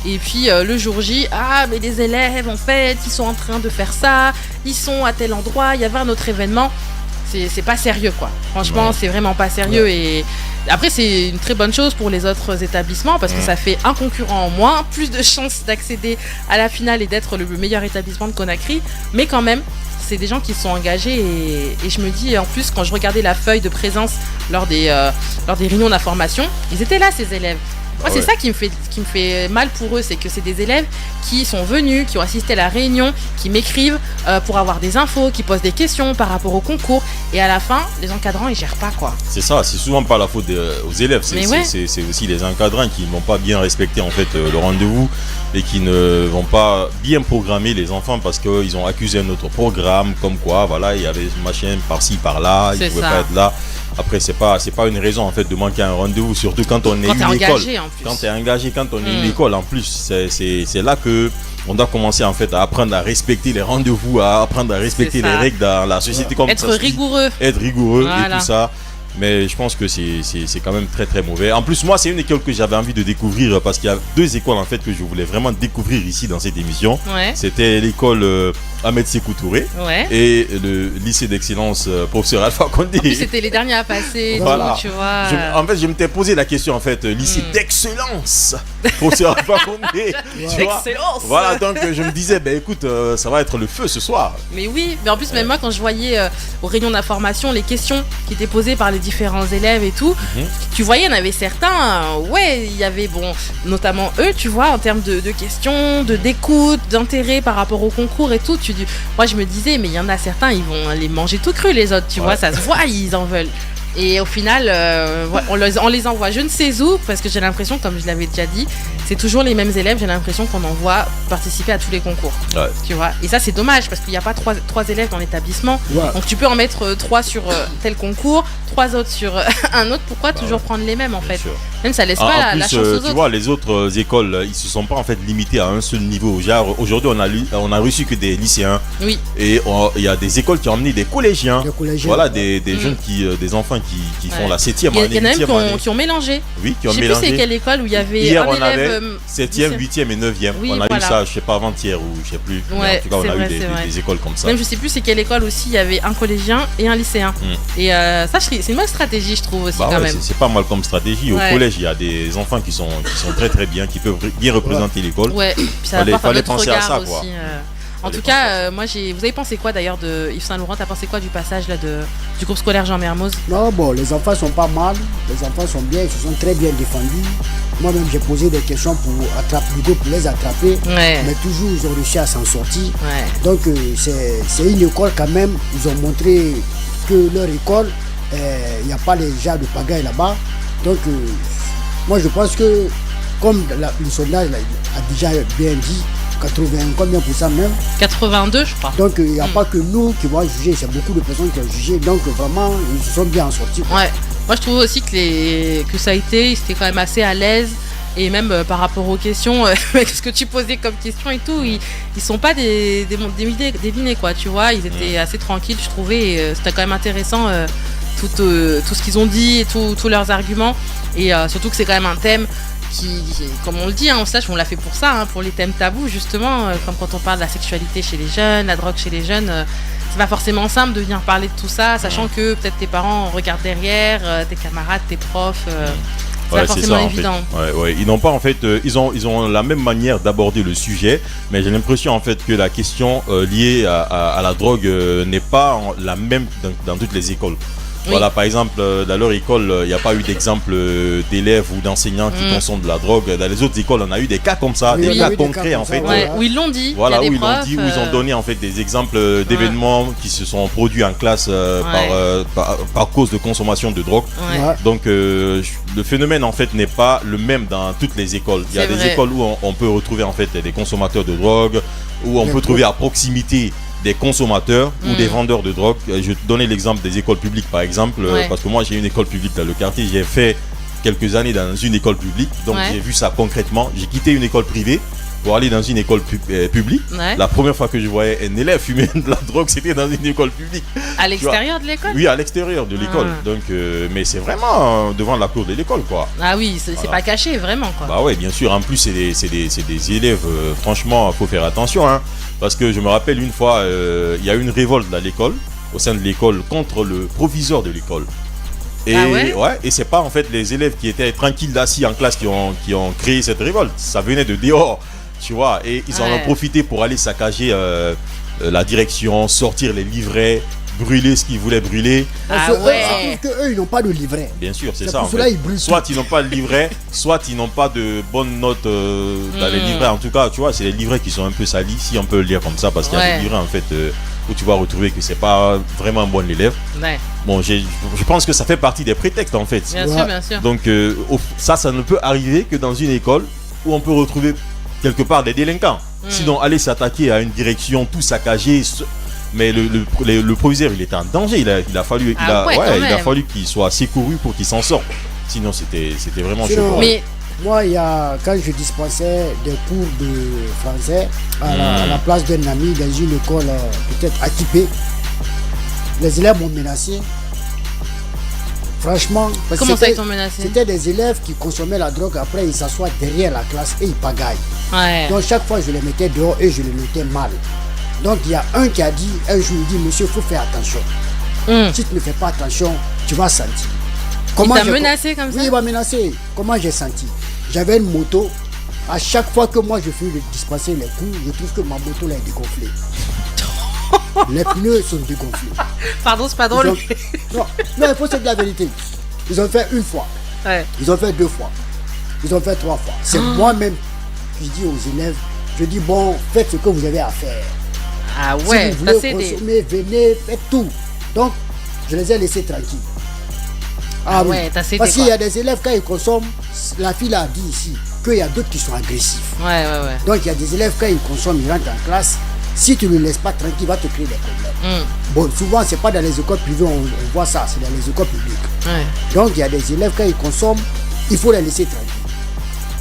Et puis le jour J, mais les élèves, en fait, ils sont en train de faire ça, ils sont à tel endroit, il y avait un autre événement. C'est pas sérieux quoi. Franchement, ouais. C'est vraiment pas sérieux. Ouais. Et après, c'est une très bonne chose pour les autres établissements parce que ça fait un concurrent en moins, plus de chances d'accéder à la finale et d'être le meilleur établissement de Conakry. Mais quand même, c'est des gens qui sont engagés et je me dis, en plus, quand je regardais la feuille de présence lors des réunions d'information, ils étaient là, ces élèves. Moi, c'est ça qui me fait mal pour eux, c'est que c'est des élèves qui sont venus, qui ont assisté à la réunion, qui m'écrivent pour avoir des infos, qui posent des questions par rapport au concours, et à la fin, les encadrants, ils gèrent pas quoi. C'est ça, c'est souvent pas la faute aux élèves, c'est aussi les encadrants qui n'ont pas bien respecté en fait le rendez-vous et qui ne vont pas bien programmer les enfants parce qu'ils ont accusé un autre programme, comme quoi, voilà, il y avait machin par-ci, par-là, ils ne pouvaient pas être là. Après, c'est pas une raison en fait de manquer un rendez-vous, surtout quand on est une école. Quand tu es engagé, quand on est une école en plus, c'est là que on doit commencer en fait à apprendre à respecter les rendez-vous, à apprendre à respecter les règles dans la société comme être rigoureux. Être rigoureux et tout ça. Mais je pense que c'est quand même très très mauvais. En plus, moi, c'est une école que j'avais envie de découvrir parce qu'il y a 2 écoles en fait que je voulais vraiment découvrir ici dans cette émission. Ouais. C'était l'école Ahmed Sékou Touré et le lycée d'excellence professeur Alpha Condé. En plus, c'était les derniers à passer. Voilà. Donc, tu vois. En fait, je m'étais posé la question en fait, lycée d'excellence professeur Alpha Condé. D'excellence. Voilà, donc je me disais, écoute, ça va être le feu ce soir. Mais oui, mais en plus, même moi, quand je voyais aux réunions d'information les questions qui étaient posées par les différents élèves et tout, tu voyais, il y en avait certains, il y avait, notamment eux, tu vois, en termes de questions, d'écoute, d'intérêt par rapport au concours et tout, moi je me disais, mais il y en a certains, ils vont les manger tout cru les autres, tu vois, ça se voit, ils en veulent. Et au final, on les envoie je ne sais où, parce que j'ai l'impression, comme je l'avais déjà dit, c'est toujours les mêmes élèves, j'ai l'impression qu'on envoie participer à tous les concours. Ouais. Tu vois. Et ça, c'est dommage, parce qu'il n'y a pas trois élèves dans l'établissement. Ouais. Donc tu peux en mettre 3 sur tel concours, 3 autres sur un autre. Pourquoi toujours prendre les mêmes, en fait? sûr. Même ça laisse En pas plus, la chance aux tu autres. vois, les autres écoles, ils se sont pas en fait limités à un seul niveau. Genre, aujourd'hui, on a reçu que des lycéens. Oui. Et il y a des écoles qui ont emmené des collégiens. Des collégiens. Voilà, des jeunes des enfants qui font la 7e Il année. y en a même 8e année. qui ont mélangé. Oui, qui ont Je sais plus mélangé. c'est quelle école où il y avait Hier, un on avait élève 7e, 8e et 9e. Oui, on a voilà. eu ça, je sais pas, avant-hier ou je sais plus. Mais Ouais, en tout cas, on c'est a vrai, eu c'est vrai. des écoles comme ça. Même je sais plus c'est quelle école aussi, il y avait un collégien et un lycéen. Et ça, c'est une bonne stratégie, je trouve aussi, Bah quand ouais, même. c'est pas mal comme stratégie. Au Ouais. collège, il y a des enfants qui sont très très bien, qui peuvent bien représenter l'école. Ouais, puis ça Fallait- apporte un fallait autre penser à regard ça, aussi. quoi. En Fallait tout penser à cas, moi, vous avez pensé quoi d'ailleurs de Yves Saint Laurent? T'as pensé quoi du passage là du groupe scolaire Jean Mermoz? Non, bon, les enfants sont pas mal, les enfants sont bien, ils se sont très bien défendus. Moi-même, j'ai posé des questions pour les attraper, Ouais. mais toujours, ils ont réussi à s'en sortir. Ouais. Donc, c'est une école quand même, ils ont montré que leur école, il n'y a pas les gens de pagaille là-bas. Donc, moi, je pense que, comme le sondage là, a déjà bien dit, 80 combien pour cent même. 82, je crois. Donc, il n'y a pas que nous qui vont juger, c'est beaucoup de personnes qui ont jugé. Donc, vraiment, ils se sont bien en sortis. Ouais. Moi, je trouve aussi que ça a été, ils étaient quand même assez à l'aise. Et même par rapport aux questions, ce que tu posais comme question et tout, ils sont pas dévinés, quoi, tu vois. Ils étaient assez tranquilles, je trouvais. Et, c'était quand même intéressant tout ce qu'ils ont dit et tous leurs arguments. Et surtout que c'est quand même un thème qui, comme on le dit, on sache, on l'a fait pour ça, pour les thèmes tabous, justement, comme quand on parle de la sexualité chez les jeunes, la drogue chez les jeunes. C'est pas forcément simple de venir parler de tout ça, sachant que peut-être tes parents regardent derrière, tes camarades, tes profs. C'est pas forcément évident. Ouais. Ils n'ont pas en fait, ils ont la même manière d'aborder le sujet, mais j'ai l'impression en fait que la question liée à la drogue n'est pas la même dans toutes les écoles. Oui. Voilà, par exemple, dans leur école, il n'y a pas eu d'exemple d'élèves ou d'enseignants qui consomment de la drogue. Dans les autres écoles, on a eu des cas comme ça, Oui, des il y a cas eu des concrets cas en comme fait. ça, Ouais, où ils l'ont dit. Voilà, il y a où des ils l'ont profs, dit, où ils ont donné en fait des exemples d'événements qui se sont produits en classe par cause de consommation de drogue. Ouais. Ouais. Donc le phénomène en fait n'est pas le même dans toutes les écoles. Il y a C'est des vrai. écoles où on peut retrouver en fait des consommateurs de drogue, où on Des peut trouver à proximité des consommateurs ou des vendeurs de drogue. Je vais te donner l'exemple des écoles publiques par exemple, Ouais. parce que moi j'ai une école publique dans le quartier, j'ai fait quelques années dans une école publique, donc Ouais. j'ai vu ça concrètement. J'ai quitté une école privée pour aller dans une école publique. Ouais. La première fois que je voyais un élève fumer de la drogue, c'était dans une école publique. À l'extérieur de l'école? Oui, à l'extérieur de l'école. Ah. Donc, mais c'est vraiment devant la cour de l'école, quoi. Ah oui, c'est Voilà. pas caché, vraiment, quoi. Bah ouais, bien sûr. En plus, c'est des élèves. Franchement, faut faire attention, hein. Parce que je me rappelle une fois, il y a eu une révolte à l'école, au sein de l'école, contre le proviseur de l'école. Et Ah ouais et c'est pas en fait les élèves qui étaient tranquilles assis en classe qui ont créé cette révolte. Ça venait de dehors, tu vois. Et ils en ont Ouais. profité pour aller saccager la direction, sortir les livrets, brûler ce qu'ils voulaient brûler. Ah Parce que ouais. eux, ils n'ont pas de livret. Bien sûr, c'est C'est ça. pour En cela fait. ils brûlent Soit ils n'ont pas de livret, soit ils n'ont pas de bonnes notes dans les livrets. En tout cas, tu vois, c'est les livrets qui sont un peu salis, si on peut le dire comme ça, parce qu'il y a Ouais. des livrets en fait où tu vas retrouver que c'est pas vraiment un bon élève. Ouais, Bon, je pense que ça fait partie des prétextes en fait. bien Ouais. sûr, bien sûr. Donc ça ne peut arriver que dans une école où on peut retrouver quelque part des délinquants. Sinon, aller s'attaquer à une direction, tout saccagé. Mais le proviseur, il était en danger. Il a fallu, Ah ouais, quand il a même. fallu qu'il soit secouru pour qu'il s'en sorte. Sinon, c'était vraiment Sinon, choquant. Mais Moi, quand je dispensais des cours de français à la place d'un ami dans une école peut-être équipée, les élèves m'ont menacé. Franchement, parce que comment ça, ils t'ont menacé? c'était des élèves qui consommaient la drogue, après ils s'assoient derrière la classe et ils pagaillent. Ouais. Donc chaque fois je les mettais dehors et je les notais mal. Donc il y a un qui a dit, un jour il dit, monsieur, il faut faire attention. Si tu ne fais pas attention, tu vas sentir. Il t'a j'ai- menacé comme ça? Oui, il m'a menacé. Comment j'ai senti? J'avais une moto. À chaque fois que moi je fais dispenser les cours, je trouve que ma moto là est dégonflée. Les pneus sont dégonflés. Pardon, c'est pas Ils drôle. ont- Non, non, il faut se dire la vérité. Ils ont fait une fois. Ouais. Ils ont fait 2 fois. Ils ont fait 3 fois. C'est moi-même qui dis aux élèves, je dis bon, faites ce que vous avez à faire. Ah si ouais, vous ça voulez c'est des... consommer, venez, faites tout. Donc, je les ai laissés tranquilles. Ah oui. ouais, t'as cédé, Parce qu'il y quoi. a des élèves, quand ils consomment, la fille a dit ici qu'il y a d'autres qui sont agressifs. Ouais. Donc il y a des élèves, quand ils consomment, ils rentrent en classe. Si tu ne le laisses pas tranquille, il va te créer des problèmes. Bon, souvent, c'est pas dans les écoles privées, on voit ça, c'est dans les écoles publiques. Ouais. Donc il y a des élèves, quand ils consomment, il faut les laisser tranquilles.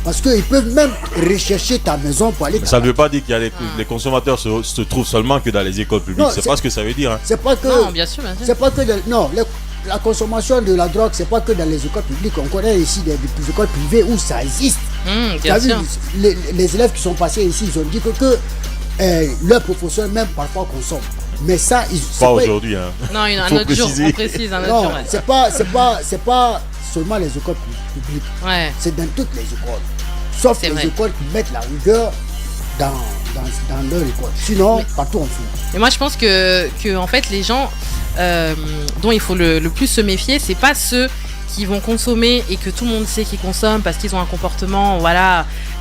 Parce qu'ils peuvent même rechercher ta maison pour aller. Ça ne veut pas dire qu'il y a les consommateurs se trouvent seulement que dans les écoles publiques. Non, C'est pas ce que ça veut dire. Hein. C'est pas que. Non, bien sûr. C'est pas que. La consommation de la drogue, c'est pas que dans les écoles publiques. On connaît ici des écoles privées où ça existe. Tu Bien as vu, sûr. les élèves qui sont passés ici, ils ont dit que leurs professeurs même parfois consomment. Mais ça, c'est Pas aujourd'hui. Hein. Non, il y en a un Faut autre jour, préciser. on précise un autre Non, jour. Ouais. c'est pas seulement les écoles publiques. Ouais. C'est dans toutes les écoles. Sauf C'est les vrai. écoles qui mettent la rigueur dans leur école. Sinon, partout on fout. Et moi, je pense que en fait, les gens dont il faut le plus se méfier, c'est pas ceux qui vont consommer et que tout le monde sait qu'ils consomment parce qu'ils ont un comportement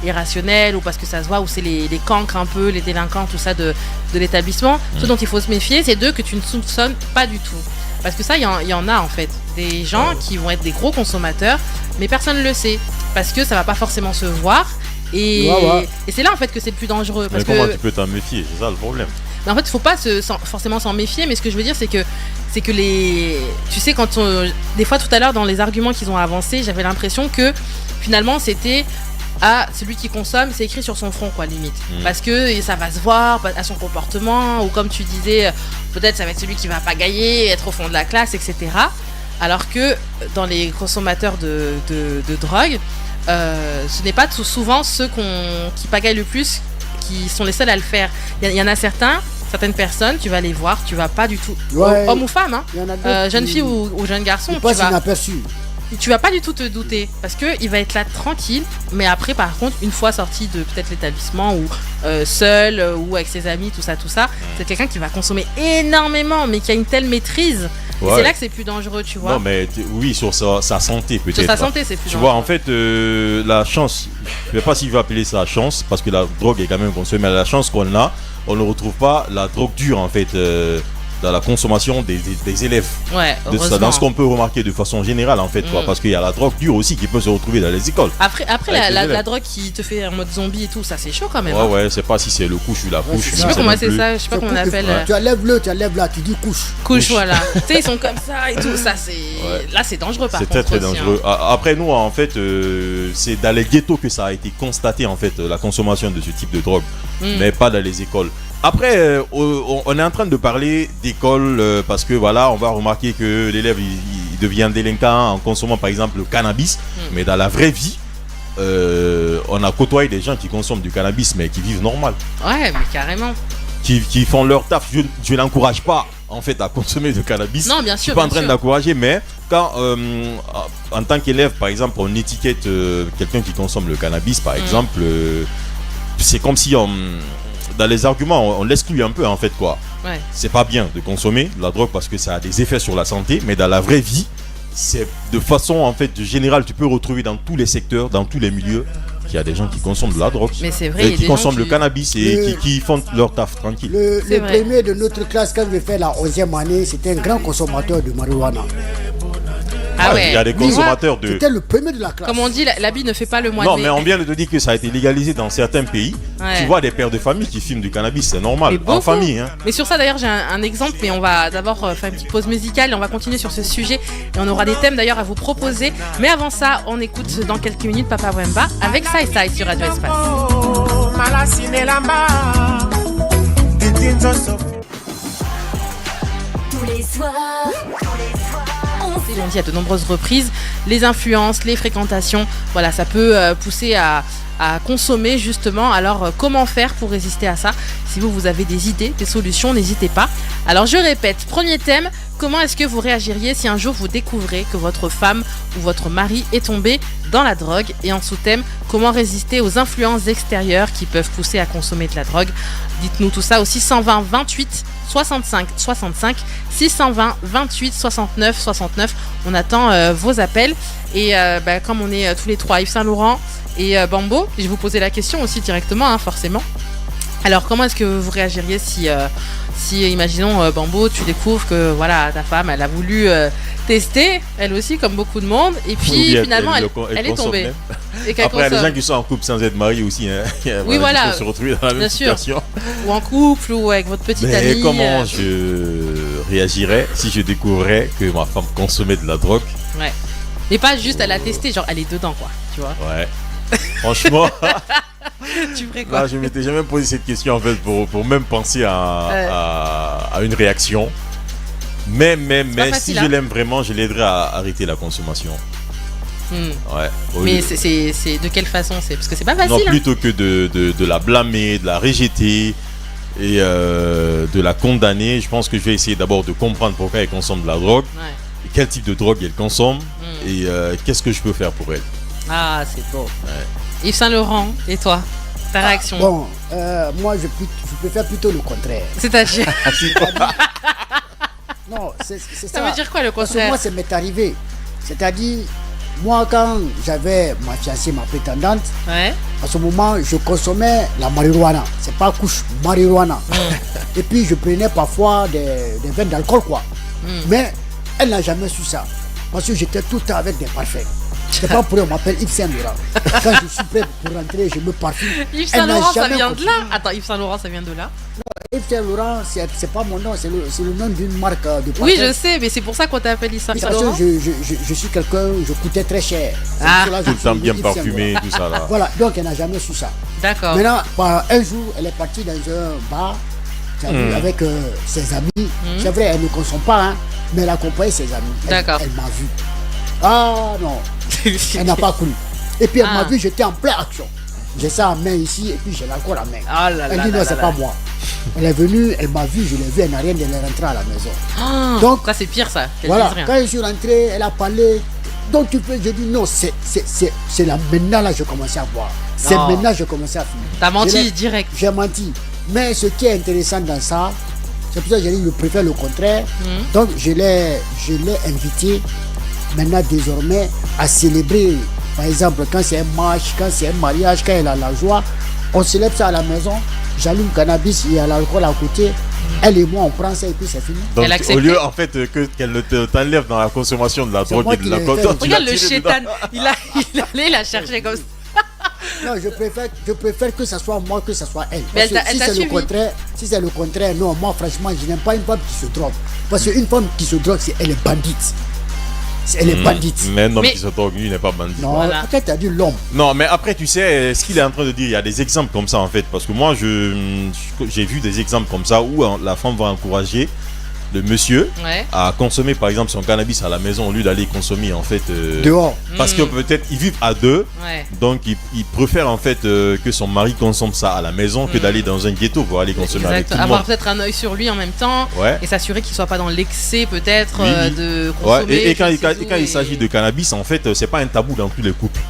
irrationnel ou parce que ça se voit, ou c'est les cancres un peu, les délinquants, tout ça de l'établissement. Ceux dont il faut se méfier, c'est d'eux que tu ne soupçonnes pas du tout. Parce que ça, il y en a en fait. Des gens qui vont être des gros consommateurs, mais personne ne le sait. Parce que ça va pas forcément se voir. Et c'est là en fait que c'est le plus dangereux. Mais Parce comment que tu peux t'en méfier? C'est ça le problème. mais en fait, il faut pas forcément s'en méfier, mais ce que je veux dire, c'est que tu sais, des fois tout à l'heure dans les arguments qu'ils ont avancés, j'avais l'impression que finalement c'était celui qui consomme, c'est écrit sur son front, quoi, limite. Parce que ça va se voir à son comportement, ou comme tu disais, peut-être ça va être celui qui va pagailler, être au fond de la classe, etc. Alors que dans les consommateurs de drogue, ce n'est pas tout souvent ceux qui pagaillent le plus qui sont les seuls à le faire. Il y en a certaines personnes, tu vas les voir, tu vas pas du tout, homme ou femme, hein, Il y en a d'autres jeune qui- fille ou jeune garçon, Ils passent inaperçus. tu vas pas du tout te douter parce que il va être là tranquille, mais après par contre une fois sorti de peut-être l'établissement ou seul ou avec ses amis, tout ça, c'est quelqu'un qui va consommer énormément mais qui a une telle maîtrise. Et Ouais. c'est là que c'est plus dangereux, tu vois. Non, mais oui, sur sa santé peut-être. Sur sa santé, c'est plus Tu dangereux. vois, en fait, la chance, je ne sais pas si je vais appeler ça chance, parce que la drogue est quand même consommée, mais la chance qu'on a, on ne retrouve pas la drogue dure, en fait, dans la consommation des élèves. Ouais, Dans ce heureusement. qu'on peut remarquer de façon générale, en fait, quoi, parce qu'il y a la drogue dure aussi qui peut se retrouver dans les écoles. Après Avec les la élèves. drogue qui te fait en mode zombie et tout, ça c'est chaud quand même. Ouais, hein. ouais, c'est pas si c'est le couche ou la couche. c'est Je je sais pas sais comment même c'est plus. ça, je sais pas comment on appelle. Tu enlèves là, tu dis couche. Couche, voilà. Tu sais, ils sont comme ça et tout, ça c'est. Ouais. Là c'est dangereux par C'est contre. très très aussi, hein. dangereux. Après nous, en fait, c'est dans les ghettos que ça a été constaté, en fait, la consommation de ce type de drogue, mais pas dans les écoles. Après, on est en train de parler d'école parce que voilà, on va remarquer que l'élève il devient délinquant en consommant par exemple le cannabis, mais dans la vraie vie, on a côtoyé des gens qui consomment du cannabis mais qui vivent normal, Ouais, mais carrément. qui font leur taf. Je n'encourage pas en fait à consommer du cannabis. Non, bien Je suis sûr. pas en bien train sûr. d'encourager, mais quand en tant qu'élève, par exemple, on étiquette quelqu'un qui consomme le cannabis, par exemple, c'est comme si dans les arguments, on l'exclut un peu en fait, quoi. Ouais. C'est pas bien de consommer la drogue parce que ça a des effets sur la santé, mais dans la vraie vie, c'est de façon en fait générale, tu peux retrouver dans tous les secteurs, dans tous les milieux, qu'il y a des gens qui consomment de la drogue, Mais c'est vrai, il y et a qui des gens consomment le qui- cannabis et qui font leur taf tranquille. C'est Le vrai. premier de notre classe, quand je fais la 11e année, c'était un grand consommateur de marijuana. Ah ouais. Il y a des consommateurs de. C'était le premier de la classe. Comme on dit, l'habit ne fait pas le moine. Non, mais on vient de te dire que ça a été légalisé dans certains pays. Ouais. Tu vois des pères de famille qui fument du cannabis, c'est normal, Mais en beaucoup. famille. Hein. Mais sur ça d'ailleurs j'ai un exemple, mais on va d'abord faire une petite pause musicale et on va continuer sur ce sujet et on aura des thèmes d'ailleurs à vous proposer. Mais avant ça, on écoute dans quelques minutes Papa Wemba avec Sai Sai sur Radio Espace. Tous les soirs, Et on dit à de nombreuses reprises, les influences, les fréquentations, voilà, ça peut pousser à consommer justement. Alors comment faire pour résister à ça? Si vous avez des idées, des solutions, n'hésitez pas. Alors je répète, premier thème, comment est-ce que vous réagiriez si un jour vous découvrez que votre femme ou votre mari est tombé dans la drogue? Et en sous-thème, comment résister aux influences extérieures qui peuvent pousser à consommer de la drogue? Dites-nous tout ça au 620 28 65 65 620 28 69 69. On attend vos appels et comme on est tous les trois, Yves Saint Laurent et Bambo, je vais vous poser la question aussi directement, hein, forcément. Alors, comment est-ce que vous réagiriez si imaginons, Bambo, tu découvres que voilà, ta femme, elle a voulu tester, elle aussi, comme beaucoup de monde, et puis finalement, elle est tombée. Et après, il y a des gens qui sont en couple sans être mariés aussi. Hein. Oui, voilà. Qui peuvent se retrouver dans la même situation. Ou en couple, ou avec votre petite amie. Mais comment je réagirais si je découvrais que ma femme consommait de la drogue? Ouais. Mais pas juste, elle a testé, genre, elle est dedans, quoi. Tu vois? Ouais. Franchement. Tu ferais quoi? Là, je m'étais jamais posé cette question en fait pour même penser à une réaction. Mais si je l'aime vraiment, je l'aiderais à arrêter la consommation. Ouais. Mais c'est de quelle façon? C'est parce que c'est pas facile. Non, plutôt que de la blâmer, de la rejeter et de la condamner, je pense que je vais essayer d'abord de comprendre pourquoi elle consomme de la drogue, et quel type de drogue elle consomme, et qu'est-ce que je peux faire pour elle. Ah, c'est beau. Ouais. Yves Saint Laurent, et toi, ta réaction? Bon, moi je préfère plutôt le contraire. C'est-à-dire Non, c'est ça. Ça veut dire quoi le contraire? Parce que moi, ça m'est arrivé. C'est-à-dire, moi, quand j'avais ma fiancée, ma prétendante, à ce moment, je consommais la marijuana. C'est pas couche, marijuana. Et puis, je prenais parfois des verres d'alcool, quoi. Mais elle n'a jamais su ça. Parce que j'étais tout le temps avec des parfums. C'est pas pour eux, on m'appelle Yves Saint Laurent. Quand je suis prêt pour rentrer, je me parfume. Yves Saint Laurent, ça vient de là? Attends, Yves Saint Laurent, ça vient de là? Non, Yves Saint Laurent, c'est pas mon nom, c'est le nom d'une marque de parfum. Oui, je sais, mais c'est pour ça qu'on t'appelle Yves Saint Laurent. Parce que je suis quelqu'un, je coûtais très cher. Tout le temps bien parfumé, tout ça là. Voilà, donc elle n'a jamais su ça. D'accord. Maintenant, un jour, elle est partie dans un bar avec ses amis. C'est vrai, elle ne consomme pas, hein, mais elle accompagne ses amis. D'accord. Elle m'a vu. Ah non, elle n'a pas cru. Et puis elle m'a vu, j'étais en pleine action. J'ai ça en main ici et puis j'ai encore la main. Elle dit non, c'est pas moi. Elle est venue, elle m'a vu, je l'ai vu, elle n'a rien, elle est rentrée à la maison. Donc, ça c'est pire ça. Voilà, quand je suis rentré, elle a parlé. Donc tu peux, j'ai dit non, c'est là maintenant là je commençais à boire. C'est maintenant je commençais à fumer. T'as menti direct. J'ai menti. Mais ce qui est intéressant dans ça, c'est pour ça que j'ai dit je préfère le contraire. Donc je l'ai invité maintenant désormais à célébrer. Par exemple, quand c'est un match, quand c'est un mariage, quand elle a la joie, on célèbre ça à la maison. J'allume cannabis, il y a l'alcool à côté. Elle et moi, on prend ça et puis c'est fini. Donc, au lieu en fait qu'elle ne t'enlève dans la consommation de la drogue et de l'alcool, regarde le chétan, il a cherché comme ça. Non, je préfère que ce soit moi que ce soit elle. Mais Parce que si c'est le contraire, non, moi franchement, je n'aime pas une femme qui se drogue. Parce qu'une femme qui se drogue, elle est bandite. Elle est bandite. Mais un homme qui se drogue, lui, n'est pas bandit. Non, voilà. Peut-être tu as dit l'homme. Non, mais après, tu sais, ce qu'il est en train de dire, il y a des exemples comme ça, en fait. Parce que moi, j'ai vu des exemples comme ça où la femme va encourager le monsieur à consommer, par exemple, son cannabis à la maison au lieu d'aller consommer, en fait... dehors. Parce que peut-être, ils vivent à deux. Donc, ils préfèrent, en fait, que son mari consomme ça à la maison que d'aller dans un ghetto pour aller consommer avec tout le monde. Avoir peut-être un œil sur lui en même temps et s'assurer qu'il ne soit pas dans l'excès, peut-être, de consommer. Et quand il s'agit de cannabis, en fait, c'est pas un tabou dans tous les couples.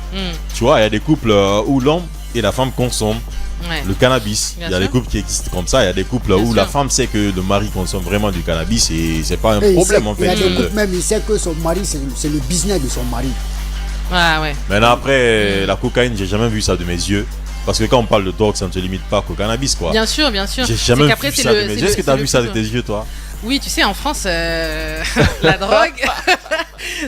Tu vois, il y a des couples où l'homme et la femme consomment le cannabis. Il y a des couples qui existent comme ça. Il y a des couples où la femme sait que le mari consomme vraiment du cannabis et c'est pas un problème en fait. Il y a des couples même, il sait que son mari, c'est le business de son mari. Maintenant après, la cocaïne, j'ai jamais vu ça de mes yeux. Parce que quand on parle de drogue, ça ne se limite pas qu'au cannabis, quoi. Bien sûr. J'ai jamais vu ça de mes yeux. Est-ce que tu as vu ça de tes yeux, toi? Oui, tu sais, en France, la drogue...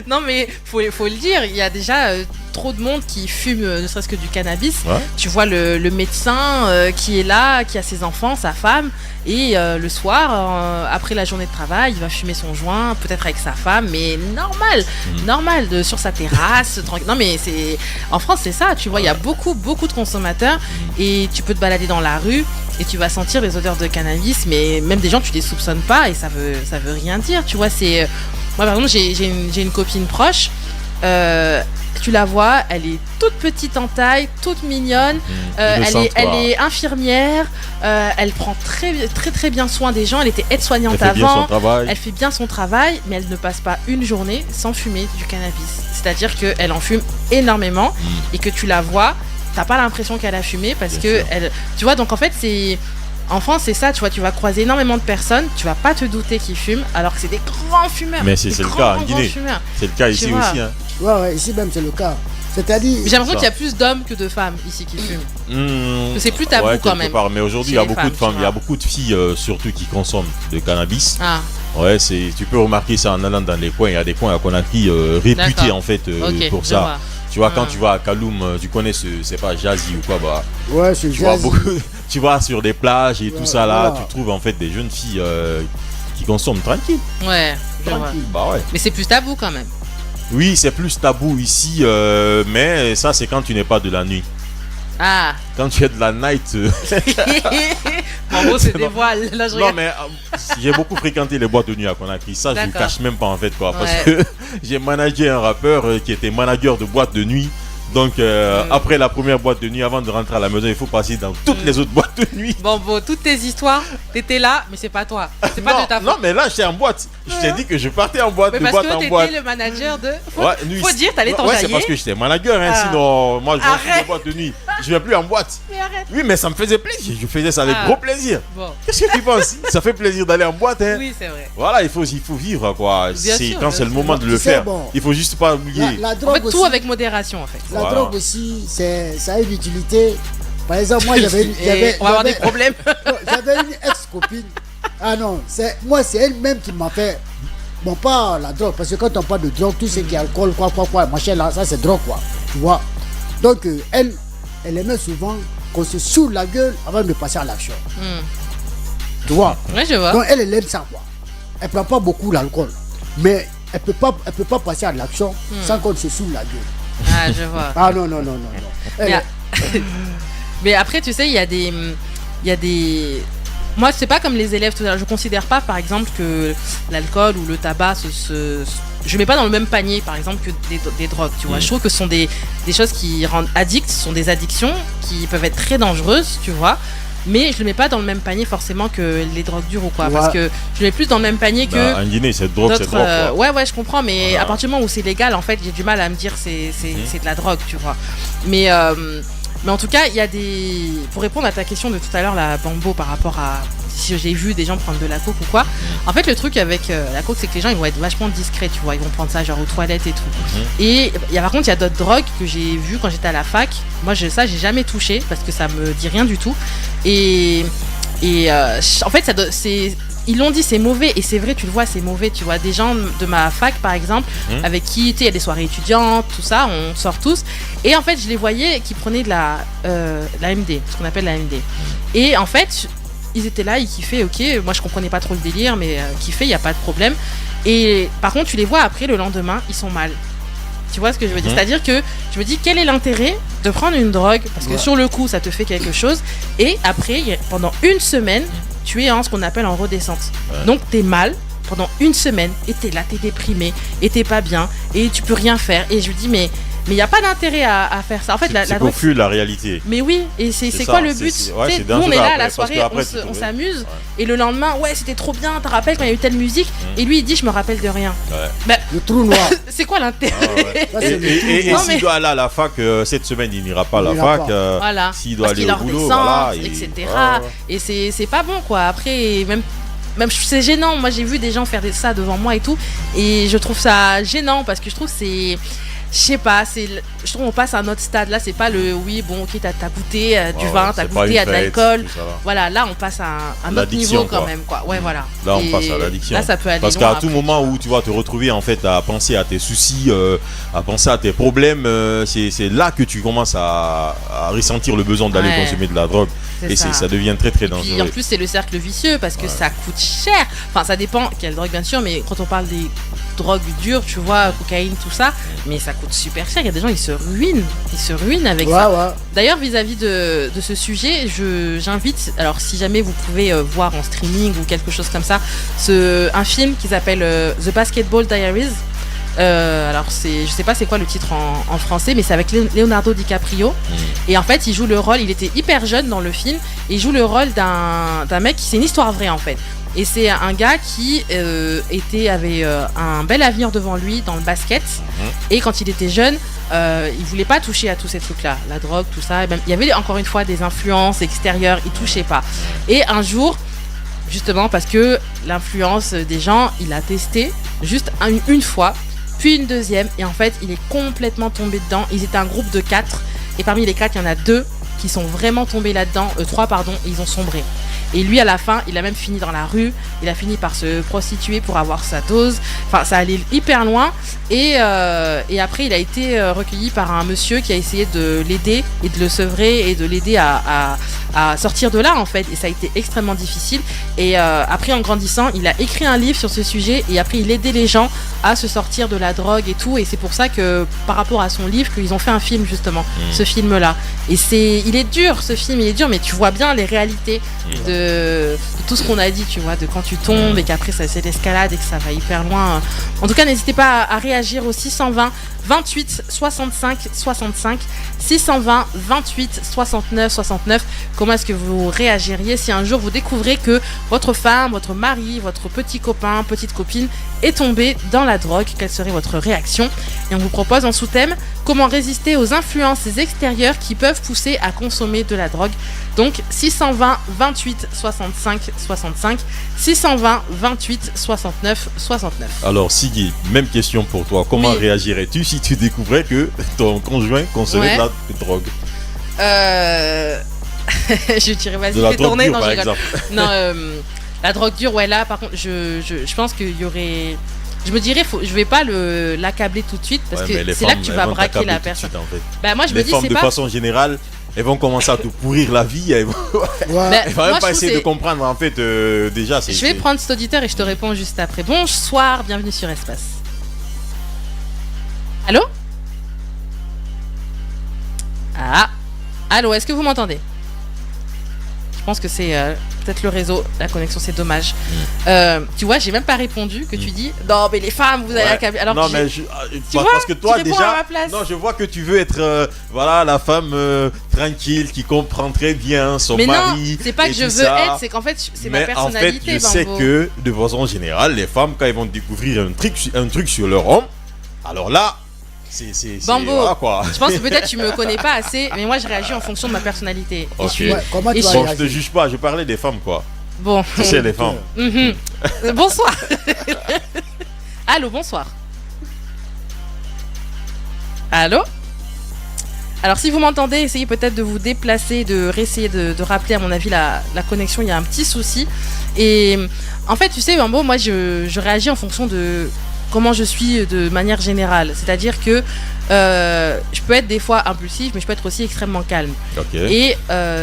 Non, mais faut le dire, il y a déjà trop de monde qui fume ne serait-ce que du cannabis. Tu vois le médecin qui est là, qui a ses enfants, sa femme, et le soir, après la journée de travail, il va fumer son joint, peut-être avec sa femme, mais normal, sur sa terrasse, tranquille. Non, mais en France, c'est ça, tu vois, il y a beaucoup de consommateurs, et tu peux te balader dans la rue, et tu vas sentir les odeurs de cannabis, mais même des gens, tu les soupçonnes pas, et ça veut rien dire, tu vois, c'est... Moi, par exemple, j'ai une copine proche. Tu la vois, elle est toute petite en taille, toute mignonne. Elle est infirmière. Elle prend très bien soin des gens. Elle était aide-soignante avant. Elle fait bien son travail, mais elle ne passe pas une journée sans fumer du cannabis. C'est-à-dire qu'elle en fume énormément et que tu la vois, t'as pas l'impression qu'elle a fumé parce que tu vois. Donc en fait, en France, c'est ça, tu vois, tu vas croiser énormément de personnes, tu vas pas te douter qu'ils fument, alors que c'est des grands fumeurs. Mais c'est le cas en Guinée. C'est le cas ici aussi. Hein. Ouais, ici même c'est le cas. C'est-à-dire, J'ai l'impression Ça. qu'il y a plus d'hommes que de femmes ici qui fument. Que c'est plus tabou ouais, quand quelque même. part. Mais aujourd'hui, il chez y a les beaucoup de femmes, femmes, tu il y a vois. beaucoup de filles surtout qui consomment de cannabis. Ah, Ouais, tu peux remarquer ça en allant dans les coins. Il y a des coins à Conakry réputés D'accord. en fait ok, pour je ça. vois. Tu vois, Ah. quand tu vas à Kaloum, tu connais c'est pas Jazzy ou quoi, bah, ouais, c'est tu vois jazz. beaucoup, tu vas sur des plages et tout Ouais, ça là, voilà. tu trouves en fait des jeunes filles qui consomment tranquille. Ouais, je vois. Tranquille, bah ouais. Mais c'est plus tabou quand même. Oui, c'est plus tabou ici, mais ça c'est quand tu n'es pas de la nuit. Ah. Quand tu es de la night. En gros, c'est des Non. voiles. Là, je Non regarde. mais j'ai beaucoup fréquenté les boîtes de nuit à Conakry. Ça je ne D'accord. cache même pas en fait quoi. Parce Ouais. que j'ai managé un rappeur qui était manager de boîte de nuit. Donc après la première boîte de nuit, avant de rentrer à la maison, il faut passer dans toutes les autres boîtes de nuit. Bon, toutes tes histoires, t'étais là, mais c'est pas toi. C'est pas Non, de ta faute. non mais là j'étais en boîte. Je t'ai dit que je partais en boîte, Mais de parce boîte que en boîte. t'étais le manager de. Ouais, nuit. Faut dire, t'allais Ouais, t'enjailler. c'est parce que j'étais manager, hein, Ah. sinon moi je vais Arrête. en boîte de nuit. Je vais plus en boîte. Mais arrête. Oui, mais ça me faisait plaisir. Je faisais ça avec Ah. gros plaisir. Bon, Qu'est-ce que tu penses? Ça fait plaisir d'aller en boîte, hein. oui, c'est vrai. Voilà, il faut vivre quoi. Bien C'est sûr, quand bien c'est le sûr. moment de le Tu sais, faire. bon. Il faut juste pas oublier. La En drogue fait, aussi, tout avec modération, en fait. la Voilà. drogue aussi, ça a une utilité. Par exemple, moi, j'avais une, Et on va avoir des problèmes. j'avais une ex-copine. Ah non, c'est elle-même qui m'a fait. Bon, pas la drogue, parce que quand on parle de drogue, tout ce qui est alcool, quoi, machin là, ça c'est drogue, quoi. Tu vois. Donc, elle aimait souvent qu'on se saoule la gueule avant de passer à l'action. Tu vois. Ouais, je vois. Donc, elle aime ça, quoi. Elle prend pas beaucoup l'alcool. Mais elle peut pas passer à l'action sans qu'on se saoule la gueule. Ah, je vois. Ah non. Elle- Mais, mais après, tu sais, il y a des. Moi, c'est pas comme les élèves tout à l'heure. Je considère pas, par exemple, que l'alcool ou le tabac je mets pas dans le même panier, par exemple, que des drogues, tu vois. Je trouve que ce sont des choses qui rendent addicts, ce sont des addictions qui peuvent être très dangereuses, tu vois. Mais je le mets pas dans le même panier forcément que les drogues dures ou quoi. Ouais. Parce que je le mets plus dans le même panier que. Bah, un dîner, c'est drogue, c'est d'autres, drogue. Quoi. ouais, je comprends, mais Voilà. à partir du moment où c'est légal, en fait, j'ai du mal à me dire c'est de la drogue, tu vois. Mais en tout cas, il y a des. Pour répondre à ta question de tout à l'heure, la Bambo, par rapport à si j'ai vu des gens prendre de la coke ou quoi. En fait, le truc avec la coke, c'est que les gens ils vont être vachement discrets, tu vois. Ils vont prendre ça genre aux toilettes et tout. Et par contre, il y a d'autres drogues que j'ai vues quand j'étais à la fac. Moi, ça, j'ai jamais touché parce que ça me dit rien du tout. Et en fait, ils l'ont dit, c'est mauvais, et c'est vrai, tu le vois, c'est mauvais, tu vois. Des gens de ma fac, par exemple, avec qui, tu sais, il y a des soirées étudiantes, tout ça, on sort tous. Et en fait, je les voyais qui prenaient de la MD, ce qu'on appelle la MD. Et en fait, ils étaient là, ils kiffaient, ok, moi je comprenais pas trop le délire, mais kiffaient, il n'y a pas de problème. Et par contre, tu les vois après, le lendemain, ils sont mal. Tu vois ce que je veux dire? C'est-à-dire que je me dis, quel est l'intérêt de prendre une drogue? Parce que sur le coup, ça te fait quelque chose. Et après, pendant une semaine, tu es en ce qu'on appelle en redescente. Donc, tu es mal pendant une semaine. Et tu es là, tu es déprimé. Et tu pas bien. Et tu peux rien faire. Et je me dis, mais il n'y a pas d'intérêt à faire ça. En fait, la C'est drogue. pour fuir la réalité. Mais oui, et c'est ça, quoi le but? ouais, Tu sais, c'est nous, on est dangereux là à après, la parce soirée, qu'après, on s'amuse. Et le lendemain, ouais, c'était trop bien. Tu te rappelles quand il y a eu telle musique? Et lui, il dit, je me rappelle de rien. Ouais. Bah, Le trou noir. c'est quoi l'intérêt? Ça, c'est le trou Et noir. Non, mais- s'il doit aller à la fac cette semaine, il n'ira pas à la Il n'ira fac. pas. Voilà. S'il doit Parce aller qu'il au en boulot, redescend, voilà. etc. Ouais. Et c'est pas bon, quoi. Après, même c'est gênant. Moi, j'ai vu des gens faire ça devant moi et tout. Et je trouve ça gênant parce que je trouve que c'est. Je sais pas, je trouve qu'on passe à un autre stade. Là, c'est pas le oui, bon, ok, t'as goûté du vin, t'as c'est pas goûté une à de fête, l'alcool. tout ça, là. Voilà, là, on passe à un autre L'addiction, niveau quand quoi. même, quoi. Ouais, voilà. Là, on Et passe à l'addiction. Là, ça peut aller Parce loin qu'à tout après, moment tu vois. où tu vas te retrouver en fait à penser à tes soucis, à penser à tes problèmes, c'est là que tu commences à ressentir le besoin d'aller Ouais. consommer de la drogue. Et ça devient très très Puis en dangereux. plus, c'est le cercle vicieux parce que ça coûte cher. Enfin, ça dépend quelle drogue, bien sûr, mais quand on parle des drogues dures, tu vois, cocaïne, tout ça, mais ça coûte super cher. Il y a des gens, ils se ruinent avec ça. Ouais. D'ailleurs, vis-à-vis de ce sujet, j'invite, alors si jamais vous pouvez voir en streaming ou quelque chose comme ça, un film qui s'appelle The Basketball Diaries. Alors je sais pas c'est quoi le titre en français, mais c'est avec Leonardo DiCaprio. Et en fait, il joue le rôle, il était hyper jeune dans le film, et il joue le rôle d'un mec c'est une histoire vraie en fait. Et c'est un gars qui avait un bel avenir devant lui dans le basket. Et quand il était jeune, il voulait pas toucher à tous ces trucs-là, la drogue, tout ça. Et même, il y avait encore une fois des influences extérieures, il touchait pas. Et un jour, justement parce que l'influence des gens, il a testé juste une fois. puis une deuxième, et en fait, il est complètement tombé dedans. Ils étaient un groupe de 4, et parmi les 4, il y en a 2 qui sont vraiment tombés là-dedans, 3 pardon, et ils ont sombré. Et lui, à la fin, il a même fini dans la rue. Il a fini par se prostituer pour avoir sa dose. Enfin, ça allait hyper loin. Et après, il a été recueilli par un monsieur qui a essayé de l'aider et de le sevrer et de l'aider à sortir de là, en fait. Et ça a été extrêmement difficile. Et après, en grandissant, il a écrit un livre sur ce sujet. Et après, il aidait les gens à se sortir de la drogue et tout. Et c'est pour ça que, par rapport à son livre, qu'ils ont fait un film, justement. Ce film-là. Et il est dur, ce film. Il est dur, mais tu vois bien les réalités de tout ce qu'on a dit, tu vois, de quand tu tombes et qu'après ça c'est l'escalade et que ça va hyper loin. En tout cas, n'hésitez pas à réagir au 620 28 65 65 620 28 69 69. Comment est-ce que vous réagiriez si un jour vous découvrez que votre femme, votre mari, votre petit copain, petite copine est tombé dans la drogue? Quelle serait votre réaction? Et on vous propose en sous-thème comment résister aux influences extérieures qui peuvent pousser à consommer de la drogue. Donc 620 28 65 65 620 28 69 69. Alors Siggy, même question pour toi. Comment réagirais-tu si tu découvrais que ton conjoint consommait de la drogue? Je dirais vas-y, de la fais drogue tourner. dure, Non, par je rigole. exemple. Non, la drogue dure, ouais, là par contre, je pense qu'il y aurait... Je me dirais, je vais pas l'accabler tout de suite parce que c'est là que tu vas braquer la personne. Suite, en fait. Bah moi je les me dis femmes c'est de pas... façon générale, elles vont commencer à te pourrir la vie. Elles vont, elles vont même pas essayer de comprendre en fait. Déjà, je vais prendre cet auditeur et je te réponds juste après. Bonsoir, bienvenue sur Espace. Allô? Ah, allô, est-ce que vous m'entendez? Je pense que c'est peut-être le réseau, la connexion, c'est dommage. Tu vois, j'ai même pas répondu que tu dis non mais les femmes vous allez accabler. Alors non mais parce que toi déjà, non, je vois que tu veux être voilà la femme tranquille qui comprend très bien son mari. Mais non, c'est pas que je veux être, c'est qu'en fait c'est ma personnalité. En fait, je sais que de façon générale, les femmes quand elles vont découvrir un truc sur leur homme, alors là. Bambo, voilà, quoi. Je pense que peut-être tu me connais pas assez, mais moi je réagis en fonction de ma personnalité. Okay. Comment tu je te juge pas, je parlais des femmes quoi. Bon. Tu sais les femmes. Bonsoir. Allô, bonsoir. Allô. Alors si vous m'entendez, essayez peut-être de vous déplacer, de réessayer de rappeler. À mon avis la connexion, il y a un petit souci. Et en fait, tu sais, Bambo, moi je réagis en fonction de comment je suis de manière générale. C'est-à-dire que je peux être des fois impulsif, mais je peux être aussi extrêmement calme. Et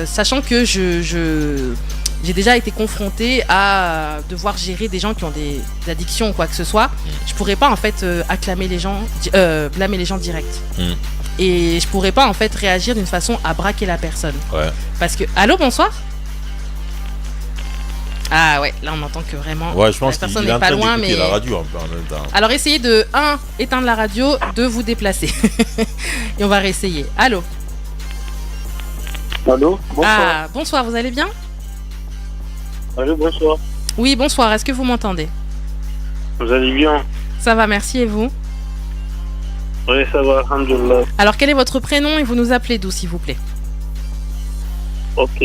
sachant que j'ai déjà été confrontée à devoir gérer des gens qui ont des addictions ou quoi que ce soit, je pourrais pas en fait blâmer les gens direct. Et je pourrais pas en fait réagir d'une façon à braquer la personne. Parce que... Allô, bonsoir. Ah ouais, là on entend que vraiment je pense la personne n'est pas loin, mais la radio en même temps. Alors essayez de éteindre la radio, de vous déplacer. Et on va réessayer. Allô. Allô, bonsoir. Ah, bonsoir, vous allez bien? Allô, bonsoir. Oui, bonsoir, est-ce que vous m'entendez? Vous allez bien? Ça va, merci, et vous? Oui, ça va, alhamdoulilah. Alors quel est votre prénom et vous nous appelez d'où, s'il vous plaît? Ok.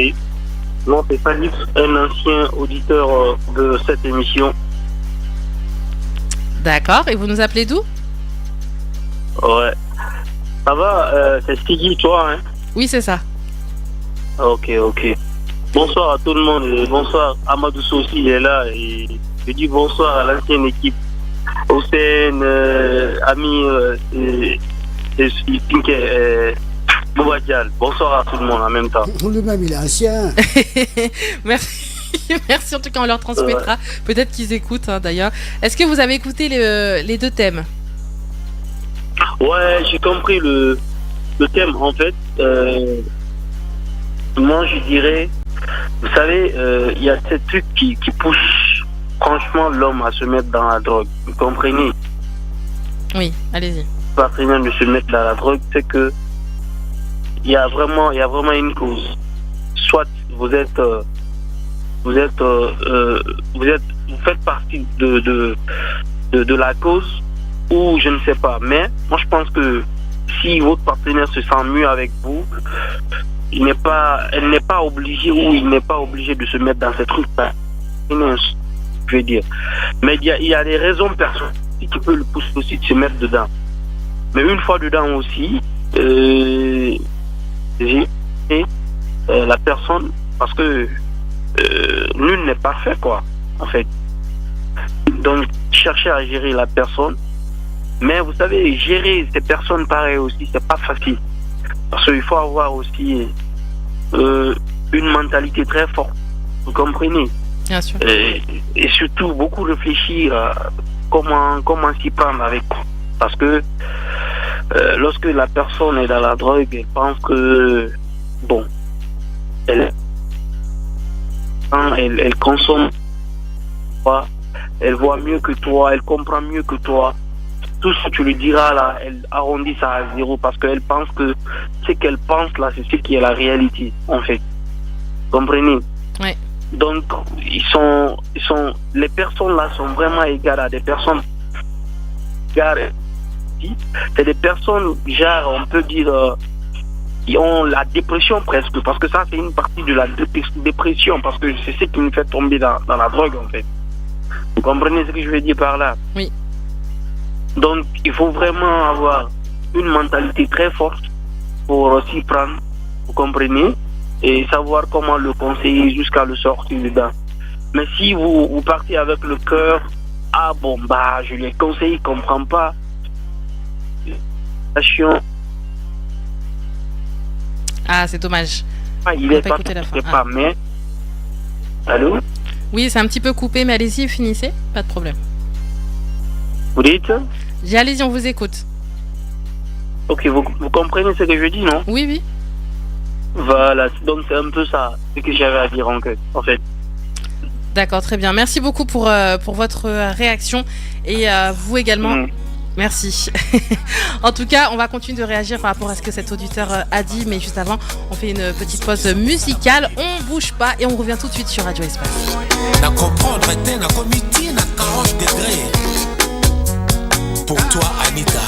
Non, c'est Salif, un ancien auditeur de cette émission. D'accord, et vous nous appelez d'où? Ouais. Ça va, c'est Stiggy, toi, hein? Oui, c'est ça. Ok. Bonsoir à tout le monde, et bonsoir. Amadou Sossi, il est là, et je dis bonsoir à l'ancienne équipe. Hossein, Ami, et Boubadjal. Bonsoir à tout le monde en même temps. Lui-même, il est ancien. Merci, en tout cas, on leur transmettra. Peut-être qu'ils écoutent, hein, d'ailleurs. Est-ce que vous avez écouté les deux thèmes? Ouais, j'ai compris le thème, en fait. Moi, je dirais, vous savez, il y a ces trucs qui poussent franchement l'homme à se mettre dans la drogue. Vous comprenez? Oui, allez-y. Pas très bien de se mettre dans la drogue, c'est que il y a vraiment une cause. Soit vous faites partie de la cause, ou je ne sais pas. Mais moi je pense que si votre partenaire se sent mieux avec vous, elle n'est pas obligée ou il n'est pas obligé de se mettre dans ces trucs-là. Je veux dire. Mais il y a des raisons personnelles si tu peux le pousser aussi de se mettre dedans. Mais une fois dedans aussi, la personne, parce que nul n'est parfait, quoi, en fait. Donc, chercher à gérer la personne. Mais vous savez, gérer ces personnes pareilles aussi, c'est pas facile. Parce qu'il faut avoir aussi une mentalité très forte. Vous comprenez? Bien sûr. Et surtout, beaucoup réfléchir à comment s'y prendre avec. Parce que lorsque la personne est dans la drogue, elle pense que, bon, elle consomme, elle voit mieux que toi, elle comprend mieux que toi. Tout ce que tu lui diras là, elle arrondit ça à zéro parce qu'elle pense que ce qu'elle pense là, c'est ce qui est la réalité, en fait. Comprenez? Ouais. Donc, les personnes là sont vraiment égales à des personnes. C'est des personnes, genre, on peut dire, qui ont la dépression presque, parce que ça, c'est une partie de la dépression, parce que c'est ce qui nous fait tomber dans la drogue, en fait. Vous comprenez ce que je veux dire par là? Oui. Donc, il faut vraiment avoir une mentalité très forte pour s'y prendre, vous comprenez, et savoir comment le conseiller jusqu'à le sortir dedans. Mais si vous partez avec le cœur, ah bon, bah, je lui ai conseillé, il ne comprend pas. Ah, c'est dommage. Il est pas, mais... Allô? Oui, c'est un petit peu coupé, mais allez-y, finissez, pas de problème. Vous dites? Allez-y, on vous écoute. Ok, vous comprenez ce que je dis, non? Oui, oui. Voilà, donc c'est un peu ça, ce que j'avais à dire en fait. D'accord, très bien. Merci beaucoup pour votre réaction et vous également. Merci. En tout cas, on va continuer de réagir par rapport à ce que cet auditeur a dit, mais juste avant, on fait une petite pause musicale. On bouge pas et on revient tout de suite sur Radio Espace. Na comprendre était na comité na 40 degrés. Pour toi, Anita.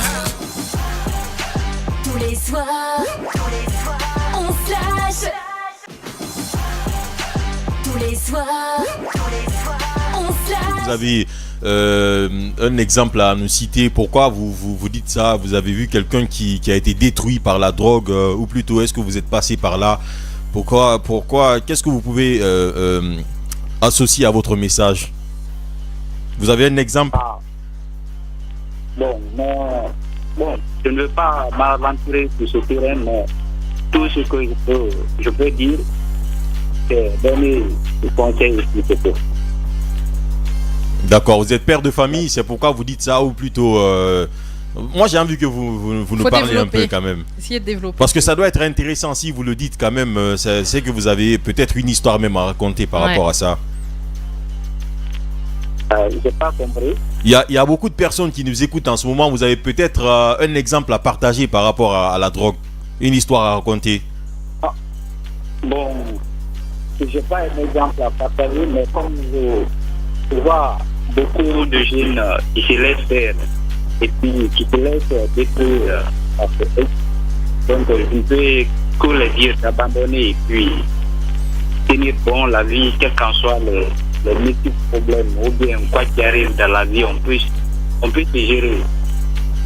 Tous les soirs, on se lâche. Tous les soirs, on se lâche. Vous avez un exemple à nous citer. Pourquoi vous dites ça? Vous avez vu quelqu'un qui a été détruit par la drogue, ou plutôt est-ce que vous êtes passé par là? Pourquoi qu'est-ce que vous pouvez associer à votre message? Vous avez un exemple? Bon, je ne veux pas m'aventurer sur ce terrain, mais tout ce que je peux dire, c'est donner des conseils aussi. D'accord, vous êtes père de famille, c'est pourquoi vous dites ça, ou plutôt... moi j'ai envie que vous nous parliez un peu quand même. Essayez de développer. Parce que ça doit être intéressant si vous le dites quand même, c'est que vous avez peut-être une histoire même à raconter par rapport à ça. Je n'ai pas compris. Il y a beaucoup de personnes qui nous écoutent en ce moment. Vous avez peut-être un exemple à partager par rapport à la drogue. Une histoire à raconter. Bon, je n'ai pas un exemple à partager, mais comme je vois beaucoup de jeunes qui se laissent faire et puis qui se laissent détruire donc je ne peux que les dire d'abandonner et puis tenir bon la vie, quel qu'en soit les multiples problèmes ou bien quoi qui arrive dans la vie, on peut se gérer.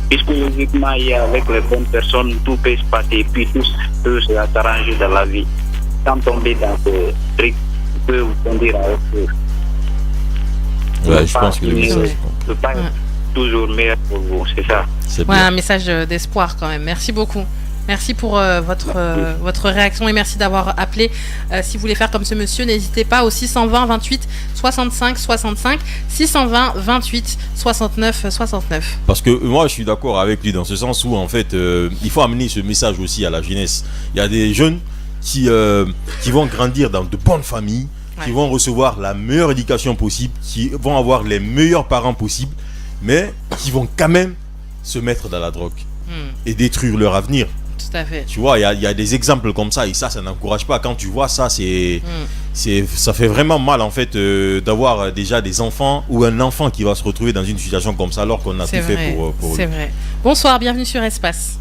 Puisque logiquement, avec les bonnes personnes, tout peut se passer et puis tout peut s'arranger dans la vie. Sans tomber dans ce truc, on peut vous conduire à autre chose. Ouais, je pense que le message ne peut pas être toujours meilleur pour vous, c'est ça. C'est bien. Un message d'espoir quand même. Merci beaucoup. Merci pour votre réaction et merci d'avoir appelé. Si vous voulez faire comme ce monsieur, n'hésitez pas au 620 28 65 65 620 28 69 69. Parce que moi je suis d'accord avec lui dans ce sens où en fait il faut amener ce message aussi à la jeunesse. Il y a des jeunes qui vont grandir dans de bonnes familles, qui vont recevoir la meilleure éducation possible, qui vont avoir les meilleurs parents possibles, mais qui vont quand même se mettre dans la drogue et détruire leur avenir. Tout à fait. Tu vois, il y a des exemples comme ça et ça n'encourage pas. Quand tu vois ça, ça fait vraiment mal en fait d'avoir déjà des enfants ou un enfant qui va se retrouver dans une situation comme ça alors qu'on a tout fait pour C'est vrai. Bonsoir, bienvenue sur Espace.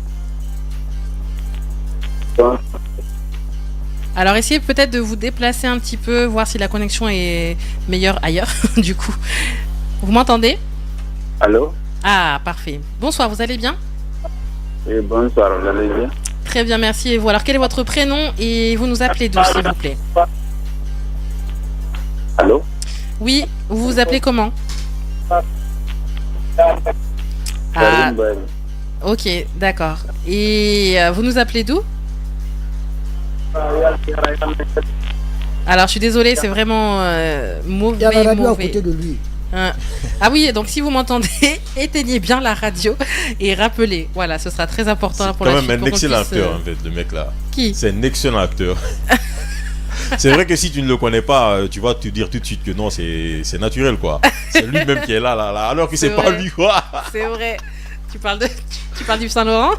Alors essayez peut-être de vous déplacer un petit peu, voir si la connexion est meilleure ailleurs du coup. Vous m'entendez? Allô? Ah, parfait. Bonsoir, vous allez bien? Et bonsoir, vous allez bien? Très bien, merci. Et vous, alors quel est votre prénom et vous nous appelez d'où, s'il vous plaît? Allô? Oui, vous vous appelez comment? Karim Baye. Ok, d'accord. Et vous nous appelez d'où? Alors, je suis désolée, c'est vraiment mauvais. Il y a la radio à mauvais. côté de lui. Ah oui, donc si vous m'entendez, éteignez bien la radio et rappelez. Voilà, ce sera très important pour la C'est suite. quand même un pour qu'on excellent puisse, acteur, en fait, le mec là. Qui? C'est un excellent acteur. C'est vrai que si tu ne le connais pas, tu vas te dire tout de suite que non, c'est naturel, quoi. C'est lui-même qui est là, alors que c'est pas vrai. lui, quoi. C'est vrai. Tu parles du Saint-Laurent?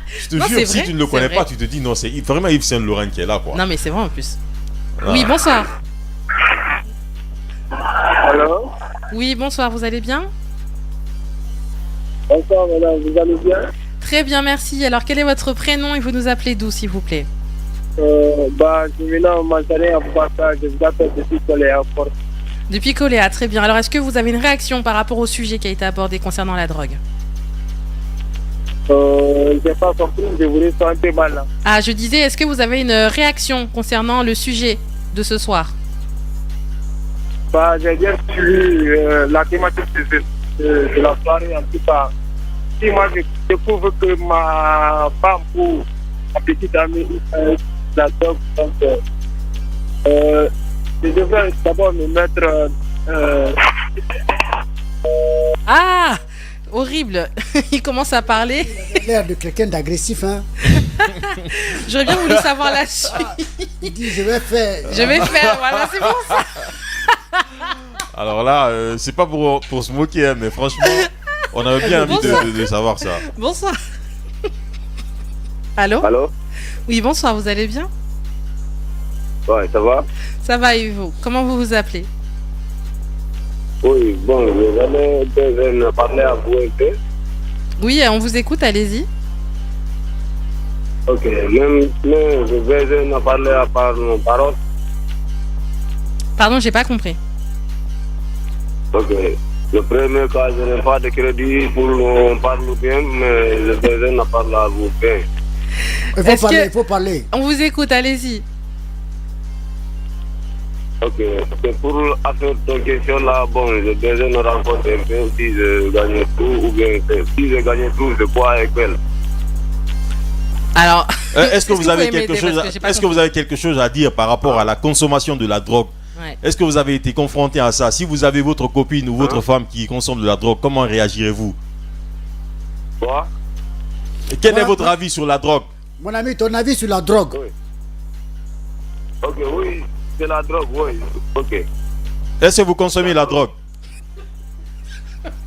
Je te Non, jure, c'est si vrai, tu ne le c'est connais vrai. pas, tu te dis non, c'est vraiment Yves Saint-Laurent qui est là, quoi. Non, mais c'est vrai en plus. Ah. Oui, bonsoir. Allô? Oui, bonsoir, vous allez bien? Bonsoir, madame, vous allez bien? Très bien, merci. Alors, quel est votre prénom et vous nous appelez d'où, s'il vous plaît? Je suis là au Mansané à Boubacar, je vous appelle depuis Coléa. Depuis Coléa, très bien. Alors, est-ce que vous avez une réaction par rapport au sujet qui a été abordé concernant la drogue? J'ai pas compris, je voulais faire un peu mal là. Ah, je disais, est-ce que vous avez une réaction concernant le sujet de ce soir? J'ai bien suivi la thématique de la soirée en tout cas. Si moi je découvre que ma femme ou ma petite amie la drogue, donc je devrais d'abord me mettre. Ah, horrible. Il commence à parler. Il a l'air de quelqu'un d'agressif, hein. J'aurais bien voulu savoir la suite. Il dit, je vais faire. Voilà, c'est bon ça. Alors là, c'est pas pour se moquer, hein, mais franchement, on avait bien envie de savoir ça. Bonsoir. Allô? Allô? Oui, bonsoir, vous allez bien? Ouais, ça va? Ça va et vous? Comment vous vous appelez? Oui, bon, j'allais besoin parler à vous un peu. Oui, on vous écoute, allez-y. Ok, même je besoin parler à part mon parole. Pardon, j'ai pas compris. Ok. Le premier cas, je n'ai pas de crédit pour on parle bien, mais le deuxième n'a pas à vous bien. Il faut parler. On vous écoute, allez-y. Ok. C'est pour faire ton question là, bon, le deuxième rencontre un peu si je gagne tout ou bien si je gagne tout, je bois avec elle. Alors, est-ce que vous avez pouvez quelque m'aider chose parce que j'ai pas est-ce que vous avez quelque chose à dire par rapport à la consommation de la drogue? Ouais. Est-ce que vous avez été confronté à ça? Si vous avez votre copine ou votre femme qui consomme de la drogue, comment réagirez-vous? Quoi? Quel est votre avis sur la drogue? Mon ami, ton avis sur la drogue? Oui. Ok, oui, c'est la drogue, oui. Ok. Est-ce que vous consommez la drogue?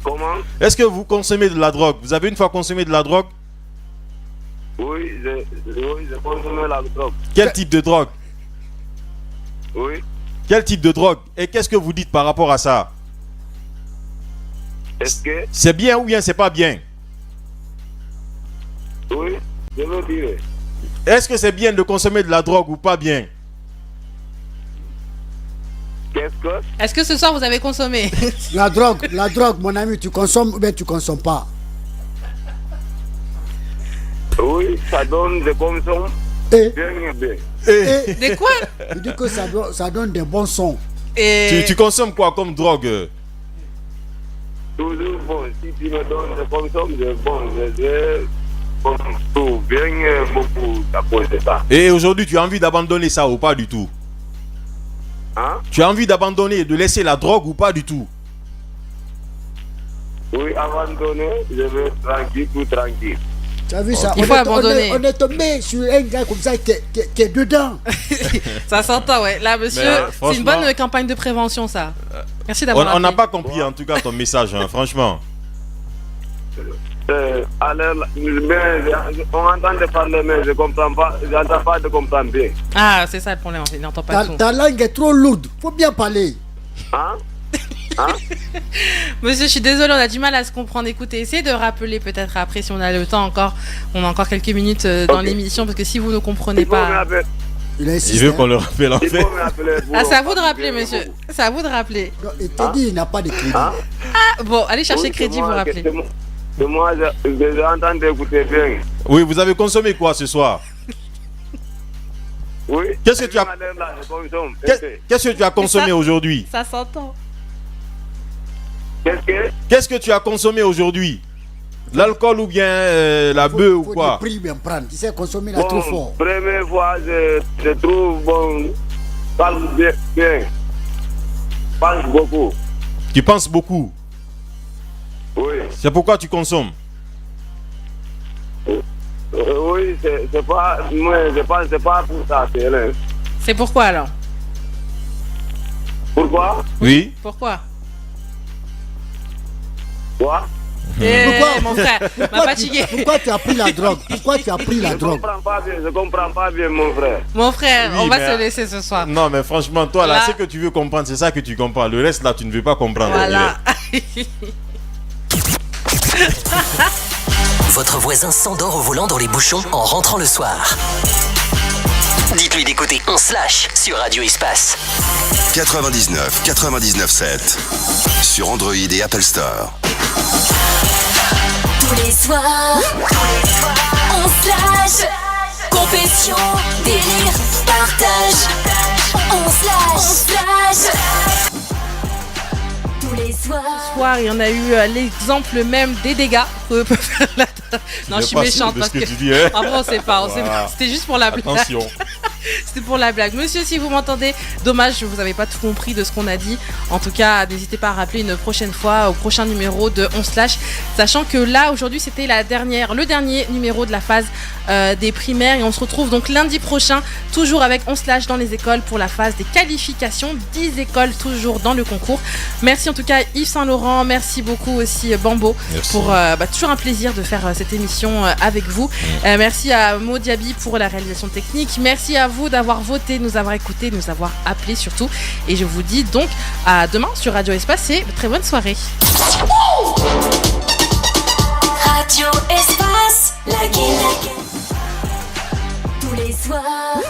Comment? Est-ce que vous consommez de la drogue? Vous avez une fois consommé de la drogue? Oui, je consomme la drogue. Quel type de drogue? Oui. Quel type de drogue? Et qu'est-ce que vous dites par rapport à ça? Est-ce que? C'est bien ou bien c'est pas bien? Oui, je veux dire. Est-ce que c'est bien de consommer de la drogue ou pas bien? Qu'est-ce que? Est-ce que ce soir vous avez consommé? La drogue, mon ami, tu consommes ou bien tu consommes pas? Oui, ça donne des consommes. Et Bien. Des quoi? il dit que ça donne des bons sons. Et... Tu consommes quoi comme drogue? Toujours bon, si tu me donnes des consommes, je tout bien beaucoup à cause de ça. Et aujourd'hui, tu as envie d'abandonner ça ou pas du tout? Hein? Tu as envie d'abandonner, de laisser la drogue ou pas du tout? Oui, abandonner, je vais tranquille, tout tranquille. Tu as vu ça? Il faut abandonner. On est tombé sur un gars comme ça qui est dedans. Ça s'entend, ouais. Là, monsieur, Mais, c'est une bonne campagne de prévention, ça. Merci d'avoir On n'a appelé. pas compris en tout cas ton message, hein, franchement. Alors, mais on entend parler, mais je comprends pas, j'entends pas de comprendre bien. Ah, c'est ça le problème, en fait. Il n'entend pas tout. Ta langue est trop lourde. Faut bien parler. Hein? Hein? Monsieur, je suis désolée, on a du mal à se comprendre. Écoutez, essayez de rappeler peut-être après si on a le temps encore. On a encore quelques minutes dans l'émission parce que si vous ne comprenez pas. Il veut qu'on le rappelle en fait. Ah, c'est à vous de rappeler, monsieur. C'est à vous de rappeler. Non, il te dit il n'a pas de crédit. Hein? Bon, allez chercher crédit, vous rappelez. Moi, j'ai entendu écouter bien. Oui, vous avez consommé quoi ce soir? Oui. Qu'est-ce que tu as Qu'est-ce que tu as consommé aujourd'hui? Ça s'entend. Qu'est-ce que tu as consommé aujourd'hui? L'alcool ou bien la bœuf ou quoi? Faut bien prendre. Tu sais consommer la trop fort. Première fois, je trouve bon. Parle bien. Pense beaucoup. Tu penses beaucoup? Oui. C'est pourquoi tu consommes? Oui, c'est pas. Moi, je pense c'est pas pour ça. C'est pourquoi alors? Pourquoi? Oui. Pourquoi? Quoi? Pourquoi, mon frère, m'a fatigué. Pourquoi tu as pris la drogue? Pourquoi tu as pris la drogue? Je comprends pas bien, mon frère. Mon frère, Oui, on va mais se laisser ce soir. Non, mais franchement, toi, là, ce que tu veux comprendre, c'est ça que tu comprends. Le reste, là, tu ne veux pas comprendre. Voilà. Votre voisin s'endort au volant dans les bouchons en rentrant le soir. Dites-lui d'écouter On Slash sur Radio Espace. 99,7 sur Android et Apple Store. Tous les soirs, on slash. Confession, délire, partage. On slash. Tous les soirs. Il y en a eu l'exemple même des dégâts que peut faire la... Non, je suis méchante parce que... Après, on sait pas. C'était juste pour la blague. Attention. C'était pour la blague. Monsieur, si vous m'entendez, dommage, vous n'avez pas tout compris de ce qu'on a dit. En tout cas, n'hésitez pas à rappeler une prochaine fois au prochain numéro de On Slash. Sachant que là, aujourd'hui, c'était le dernier numéro de la phase des primaires. Et on se retrouve donc lundi prochain, toujours avec On Slash dans les écoles pour la phase des qualifications. 10 écoles toujours dans le concours. Merci en tout cas Yves Saint-Laurent. Merci beaucoup aussi Bambo. Merci. Pour toujours un plaisir de faire cette émission avec vous. Merci à Mo Diaby pour la réalisation technique. Merci à vous d'avoir voté, de nous avoir écouté, de nous avoir appelé surtout. Et je vous dis donc à demain sur Radio Espace et très bonne soirée. Radio Espace, la guinée. Tous les soirs.